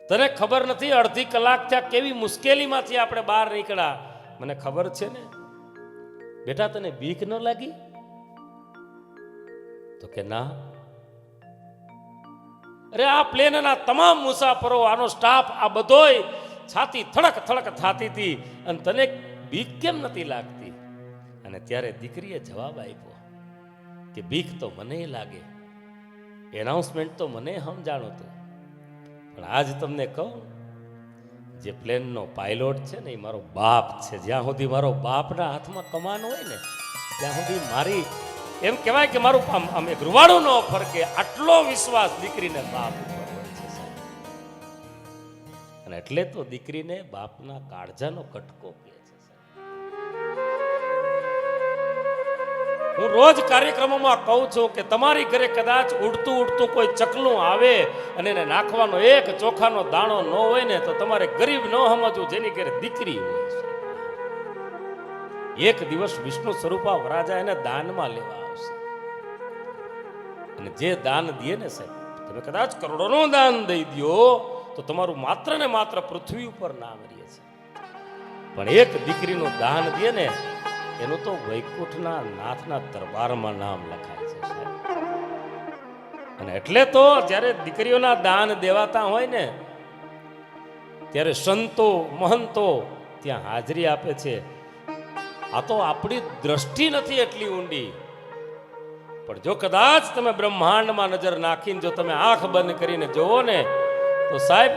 તને ખબર નથી અડધી કલાક ત્યાં કેવી મુશ્કેલીમાંથી આપણે બહાર નીકળ્યા? મને ખબર છે ને. બેટા તને બીક ન લાગી? તો કે ના. અરે આ પ્લેનના તમામ મુસાફરો, આનો સ્ટાફ, આ બધોય છાતી થડક થડક થતી હતી, અને તને બીક કેમ નથી લાગતી? અને ત્યારે દીકરીએ જવાબ આપ્યો કે બીક તો મને લાગે, એનાઉન્સમેન્ટ તો મને સમજાણું હતું, પણ આજ તમને કહું, જે પ્લેનનો પાયલોટ છે ને એ મારો બાપ છે. જ્યાં સુધી મારો બાપના હાથમાં કમાન હોય ને ત્યાં સુધી મારી એમ કહેવાય કે મારું આમ એક રૂવાડું ન ફરકે, આટલો વિશ્વાસ દીકરીને બાપ ઉપર હોય છે સાહેબ. અને એટલે તો દીકરીને બાપના કાળજાનો કટકો કહે છે સાહેબ. હું રોજ કાર્યક્રમોમાં કહું છું કે તમારી ઘરે કદાચ ઉડતું ઉડતું કોઈ ચકલું આવે અને એને નાખવાનો એક ચોખાનો દાણો ન હોય ને તો તમારે ગરીબ ન સમજવું જેની ઘરે દીકરી હોય છે. એક દિવસ વિષ્ણુ સ્વરૂપા વરાજા એને દાનમાં લેવા આવશે અને જે દાન દે ને સાહેબ, તમે કદાચ કરોડોનું દાન દઈ દો તો તમારું માત્ર ને માત્ર પૃથ્વી ઉપર નામ રહે છે. પણ એક દીકરીનું દાન દે ને એનું તો વૈકુંઠના નાથના દરબારમાં નામ લખાય છે સાહેબ. અને એટલે તો જ્યારે દીકરીઓના દાન દેવાતા હોય ને ત્યારે સંતો મહંતો ત્યાં હાજરી આપે છે. આ તો આપણી દ્રષ્ટિ નથી એટલી ઊંડી, પણ જો કદાચ તમે બ્રહ્માંડમાં નજર નાખીને જો તમે આંખ બંધ કરીને જોવો ને તો સાહેબ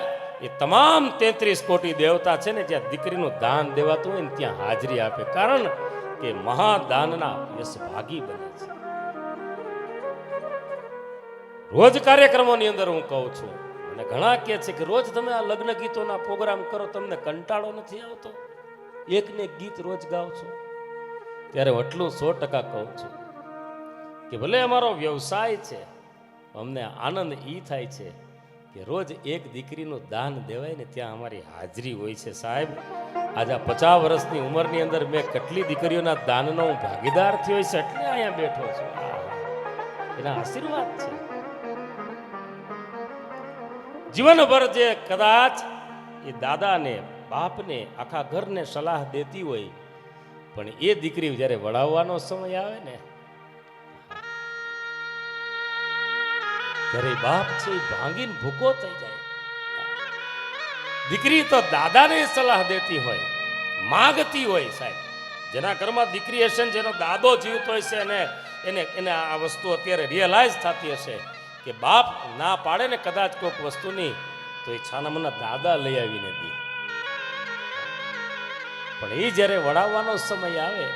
એ તમામ 33 કોટી દેવતા છે ને જ્યાં દીકરીનું દાન દેવાતું હોય ને ત્યાં હાજરી આપે, કારણ કે મહાદાનના યશ ભાગી બને છે. રોજ કાર્યક્રમોની અંદર હું કહું છું અને ઘણા કહે છે કે રોજ તમે આ લગ્ન ગીતોના પ્રોગ્રામ કરો, તમને કંટાળો નથી આવતો? એક ને એક ગીત રોજ ગાવ છો. ત્યારે હું એટલું 100% કહું છું કે ભલે અમારો વ્યવસાય છે, અમને આનંદ ઈ થાય છે કે રોજ એક દીકરીનું દાન દેવાય ને ત્યાં અમારી હાજરી હોય છે સાહેબ. આજે 50 વર્ષની ઉંમરની અંદર મેં કેટલી દીકરીઓના દાનનો હું ભાગીદાર થયો છે, એટલે અહીંયા બેઠો છું. એના આશીર્વાદ છે. જીવનભર જે કદાચ એ દાદાને બાપને આખા ઘરને સલાહ દેતી હોય, પણ એ દીકરી જ્યારે વડાવવાનો સમય આવે ને ત્યારે બાપ છે એ ભાંગીને ભૂકો થઈ જાય. દીકરી તો દાદાને સલાહ દેતી હોય, માગતી હોય સાહેબ. જેના ઘરમાં દીકરી હશે ને જેનો દાદો જીવતો હશે એને એને એને આ વસ્તુ અત્યારે રિયલાઇઝ થતી હશે કે બાપ ના પાડે ને કદાચ કોઈક વસ્તુની તો એ છાનામાના દાદા લઈ આવીને દે. પણ એ જ્યારે વડાવવાનો સમય આવે,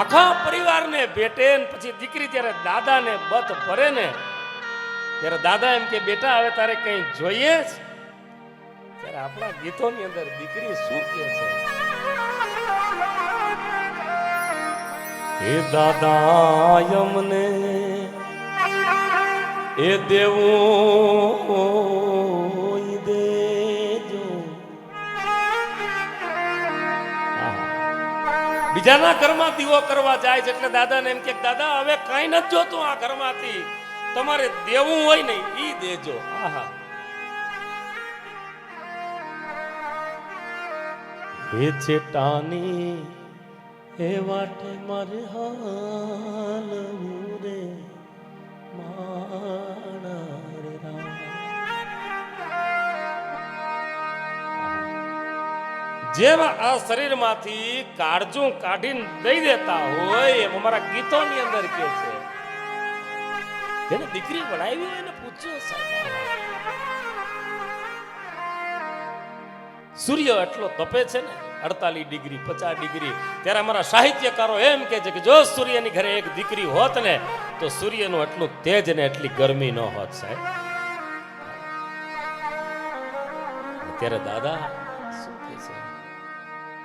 આખા પરિવારને ભેટે પછી દીકરી ત્યારે દાદાને બત ભરે ને ત્યારે દાદા એમ કે બેટા હવે તારે કઈ જોઈએ જ? ત્યારે આપણા ગીતોની અંદર દીકરી શું કહે છે? હે દાદા અમને એ દેવું દેજો. બીજાના ઘરમાં દીવો કરવા જાય છે એટલે દાદાને એમ કે દાદા હવે કઈ નથી જોતું આ ઘરમાંથી, તમારે દેવું હોય ને ઈ દેજો. આહા, એ ચેટાની એ વાટે મારે હાલ રે માણા રે રામ. જેમ આ શરીરમાંથી કાળજું કાઢીને દઈ દેતા હોય એમ અમારા ગીતોની અંદર કે છે જેને દીકરી વડાવી હોય ને પૂછ્યો સાહેબ. સૂર્ય એટલો તપે છે ને 48 ડિગ્રી 50 ડિગ્રી, ત્યારે અમારા સાહિત્યકારો એમ કે છે કે જો સૂર્યની ઘરે એક દીકરી હોત ને તો સૂર્યનું એટલું તેજ ને એટલી ગરમી ન હોત સાહેબ. ત્યારે દાદા શું કહે છે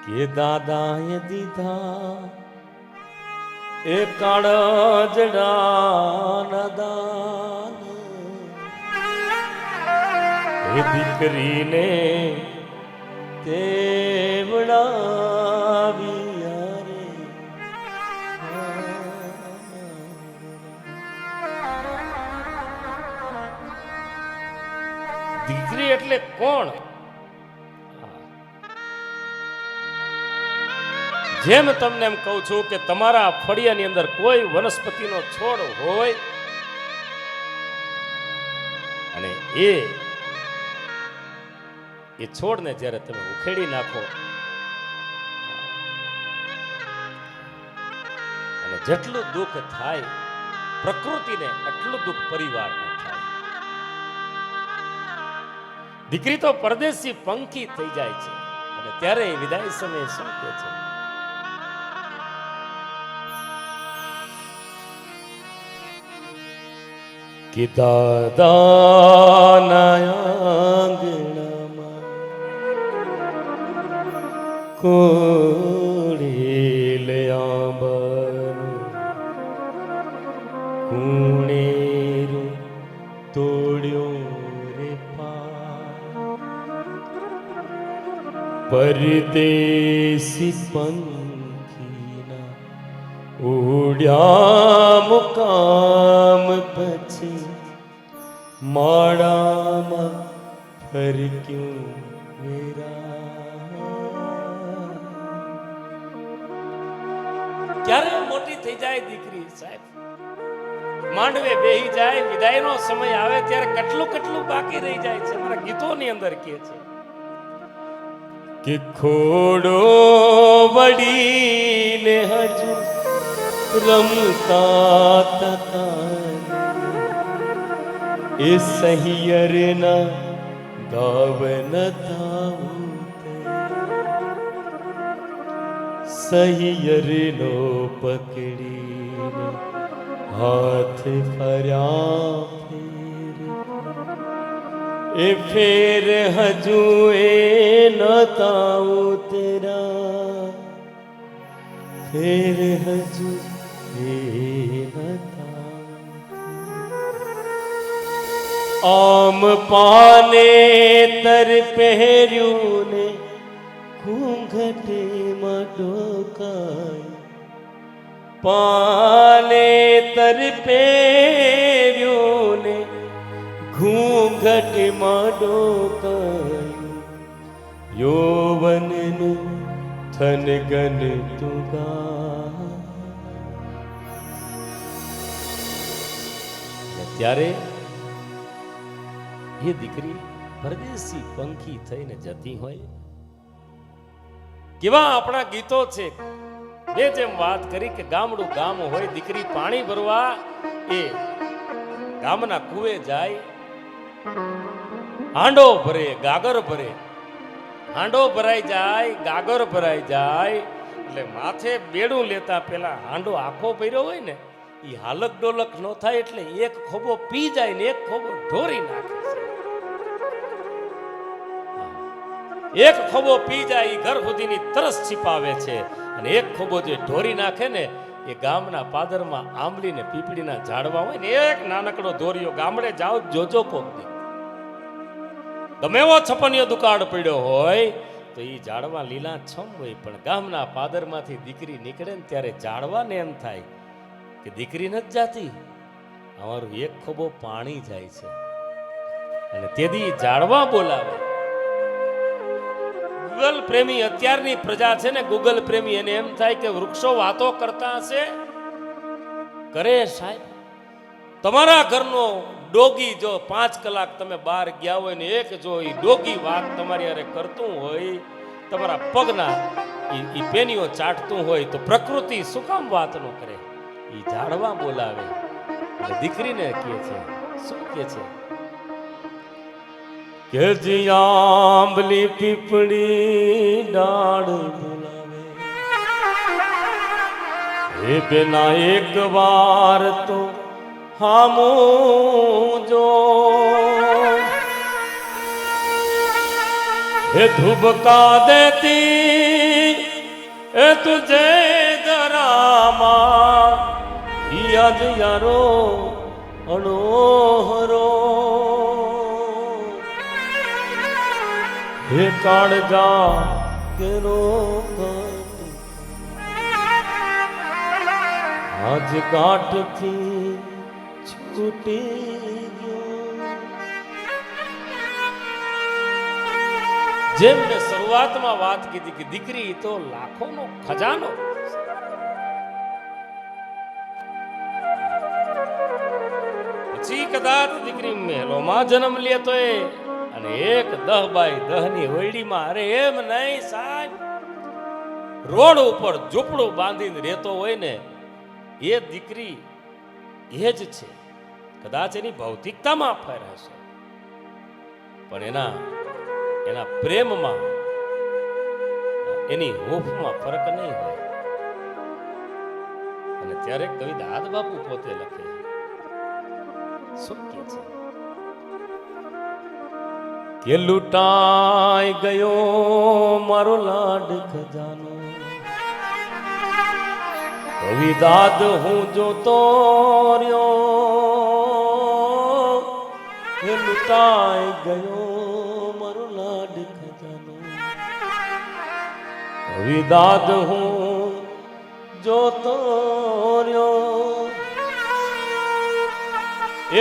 કે દાદાએ દીધા એ કાળજડા દાન એ દીકરીને તે વડાવ્યા રે. દીકરી એટલે કોણ? જેમ તમને એમ કહું છું કે તમારા ફળિયાની અંદર કોઈ વનસ્પતિનો છોડ હોય અને એ છોડને જ્યારે તમે ઉખેડી નાખો અને જેટલું દુઃખ થાય પ્રકૃતિને એટલું દુઃખ પરિવારને થાય. દીકરી તો પરદેશી પંખી થઈ જાય છે અને ત્યારે વિદાય સમયે શું કહે છે? કે દાદાના આંગણામાં કોળીલ આંબાનું કુણેરું તોડ્યો રે પરદેશી પંખીના ઉડ્યા મુકામ પછી માળામાં ફરક્યું ક્યારે મોટી થઈ જાય દીકરી સાહેબ, માંડવે બેહી જાય, વિદાયનો સમય આવે ત્યારે કેટલું કેટલું બાકી રહી જાય છે. મારા ગીતોની અંદર કહે છે કે ખોડો વળીને હજુ રમતા તકા એ સહિયરના ગાવન થાવું સહિયરનો પકડીને હાથ ફર્યા એ ફેર હજુ એ નતા ઉતરા, ફેર હજુ એ નતા. આમ પાને તર પહેર્યું ને ઘૂંઘટેમાં ડોકાય, પાને તર પહેર્યું ને ઘૂંઘટમાં ડોકાયું, યૌવનનું થનગન તુગા. ત્યારે એ દીકરી પરદેશી પંખી થઈને જતી હોય. કેવા આપણા ગીતો છે. બે જેમ વાત કરી કે ગામડું ગામ હોય, દીકરી પાણી ભરવા એ ગામના કુવે જાય, હાંડો ભરે, ગાગર ભરે. હાંડો ભરાઈ જાય, ગાગર ભરાઈ જાય એટલે માથે બેડું લેતા પેલા હાંડો આખો ભર્યો હોય ને એ હાલક ડોલક ન થાય એટલે એક ખોબો પી જાય ને એક ખોબો ઢોરી નાખે છે. એક ખોબો પી જાય એ ઘર સુધીની તરસ છીપાવે છે અને એક ખોબો જે ઢોરી નાખે ને એ ગામના પાદરમાં આંબલી ને પીપળીના ઝાડવા હોય ને એક નાનકડો ધોરિયો. ગામડે જાઓ જોજો કોક દી ગમે એવો છપનિયો દુકાળ પડ્યો હોય તો એ ઝાડવા લીલા છમ હોય, પણ ગામના પાદરમાંથી દીકરી નીકળે ને ત્યારે ઝાડવાને એમ થાય કે દીકરી નથી જાતી, અમારું એક ખોબો પાણી જાય છે. અને તેથી ઝાડવા બોલાવે. ગૂગલ પ્રેમી અત્યારની પ્રજા છે ને, ગૂગલ પ્રેમી, એને એમ થાય કે વૃક્ષો વાતો કરતા હશે. કરે સાહેબ. તમારા ઘરનો ડોગી જો 5 કલાક તમે બહાર ગયા હોય ને એક જો એ ડોગી વાત તમારી હારે કરતું હોય, તમારા પગના એ પેનીઓ ચાટતું હોય તો પ્રકૃતિ શું કામ વાત ન કરે? એ ઝાડવા બોલાવે. એટલે દીકરીને કહે છે, શું કહે છે કે જી આંબલી પીપળી ડાળ બોલાવે, હે બેના એક વાર તો હામું જો, હે ધુબકા દેતી એ તુજે દરામાં યાદ યારો અણોહરો, હે કાળજા કેરો આજ ગાંઠથી છૂટી ગયો. જેમ મેં શરૂઆતમાં વાત કીધી કે દીકરી તો લાખોનો ખજાનો. પછી કદાચ દીકરી મહેલોમાં જન્મ લે તો અને એક 10x10 ની હોયડીમાં, અરે એમ નહીં સાહેબ, રોડ ઉપર ઝૂંપડું બાંધીને રહેતો હોય ને એ દીકરી એ જ છે. કદાચ એની ભૌતિકતામાં ફેર હશે પણ એના એના પ્રેમમાં, એની હૂંફમાં ફરક નહીં હોય. અને ત્યારે કવિ દાદ બાપુ પોતે લખે, શું કે છે કે લૂંટાઈ ગયો મારો લાડ ખજાનો, કવિ દાદ હું જોતો રહ્યો, એ લૂંટાઈ ગયો મારો લાડ ખજાનો, કવિ દાદ હું જોતો રહ્યો.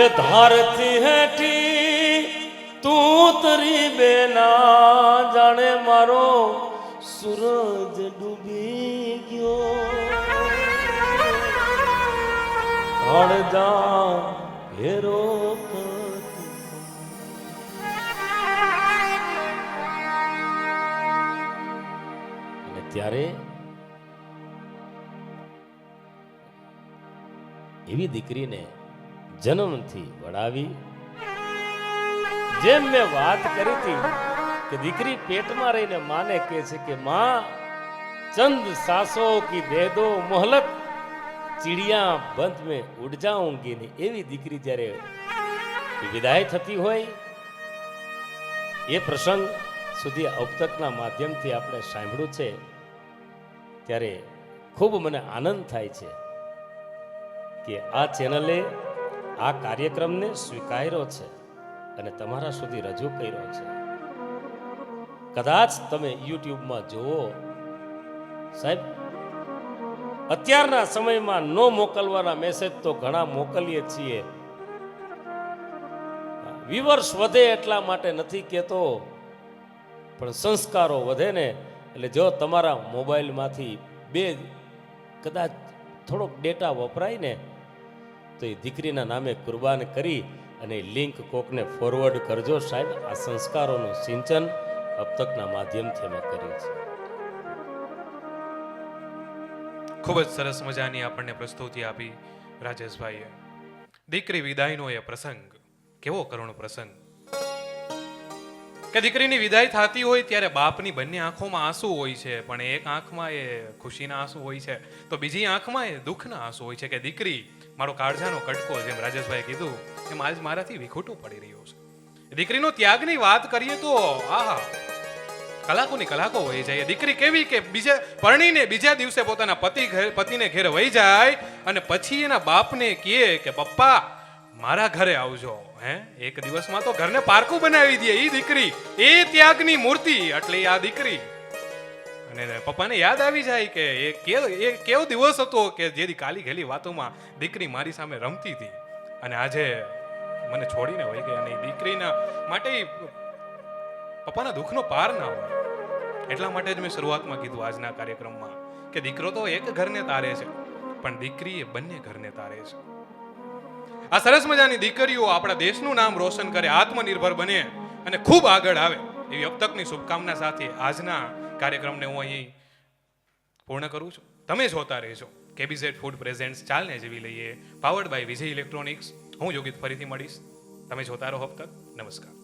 એ ધારથી હેઠી તું તરી બેના, જાણે મારો સૂરજ ડૂબી ગયો, અડજા હેરો અને ત્યારે એવી દીકરીને જન્મથી વડાવી. જેમ મેં વાત કરી હતી કે દીકરી પેટમાં રહીને માને કહે છે કે માં ચંદ સાસો કી દે દો મોહલત, ચીડિયા બંધ મેં ઉડ જાઉંગી ને એવી દીકરી જ્યારે વિદાય થતી હોય એ પ્રસંગ સુધી અવતકના માધ્યમથી આપણે સાંભળ્યું છે, ત્યારે ખૂબ મને આનંદ થાય છે કે આ ચેનલે આ કાર્યક્રમને સ્વીકાર્યો છે અને તમારા સુધી રજૂ કર્યો છે. કદાચ તમે યુટ્યુબમાં જુઓ સાહેબ, અત્યારના સમયમાં નો મોકલવાના મેસેજ તો ઘણા મોકલીએ છીએ. વ્યુઅર્સ વધે એટલા માટે નથી કહેતો, પણ સંસ્કારો વધે ને. એટલે જો તમારા મોબાઈલમાંથી કદાચ થોડોક ડેટા વપરાય ને તો એ દીકરીના નામે કુરબાન કરી અને લિંક કોકને ફોરવર્ડ કરજો સાહેબ. આ સંસ્કારોનું સિંચન અબતકના માધ્યમથી અમે કર્યું છે. ખૂબ જ સરસ મજાની આપણને પ્રસ્તુતિ આપી રાજેશભાઈએ. દીકરી વિદાયનો એ પ્રસંગ કેવો કરુણ પ્રસંગ કે દીકરીની વિદાય થતી હોય ત્યારે બાપની બંને આંખોમાં આંસુ હોય છે, પણ એક આંખમાં એ ખુશીના આંસુ હોય છે તો બીજી આંખમાં એ દુઃખના આંસુ હોય છે કે દીકરી મારો કાળજાનો કટકો, જેમ રાજેશભાઈએ કીધું એમ આજ મારાથી વિખૂટો પડી રહ્યો છે. દીકરીનો ત્યાગની વાત કરીએ તો આહા, કલાકોની કલાકો વહી જાય. દીકરી કેવી કે પરણીને બીજા દિવસે પોતાના પતિને ઘેર વહી જાય અને પછી એના બાપને કહે કે પપ્પા મારા ઘરે આવજો. એક દિવસમાં તો ઘરને પારકું બનાવી દે. એ દીકરી, એ ત્યાગની મૂર્તિ એટલે આ દીકરી. અને પપ્પાને યાદ આવી જાય કે એ કેવો દિવસ હતો કે જેથી કાલી ઘેલી વાતોમાં દીકરી મારી સામે રમતી હતી અને આજે મને છોડીને વહી ગઈ. અને એ દીકરીના માટે પપ્પાના દુઃખનો પાર ના હોય. એટલા માટે જ મેં શરૂઆતમાં કીધું આજના કાર્યક્રમમાં કે દીકરો તો એક ઘરને તારે છે, પણ દીકરી એ બંને ઘરને તારે છે. આ સરસ મજાની દીકરીઓ આપણા દેશનું નામ રોશન કરે, આત્મનિર્ભર બને અને ખૂબ આગળ આવે એવી અબતકની શુભકામના સાથે આજના કાર્યક્રમને હું અહીં પૂર્ણ કરું છું. તમે જોતા રહેજો કેબીઝેડ ફૂડ પ્રેઝેન્ટ્સ ચાલને જેવી લઈએ, પાવર્ડ બાય વિજય ઇલેક્ટ્રોનિક્સ. હું યોગિત ફરીથી મળીશ. તમે જોતા રહો અબતક. નમસ્કાર.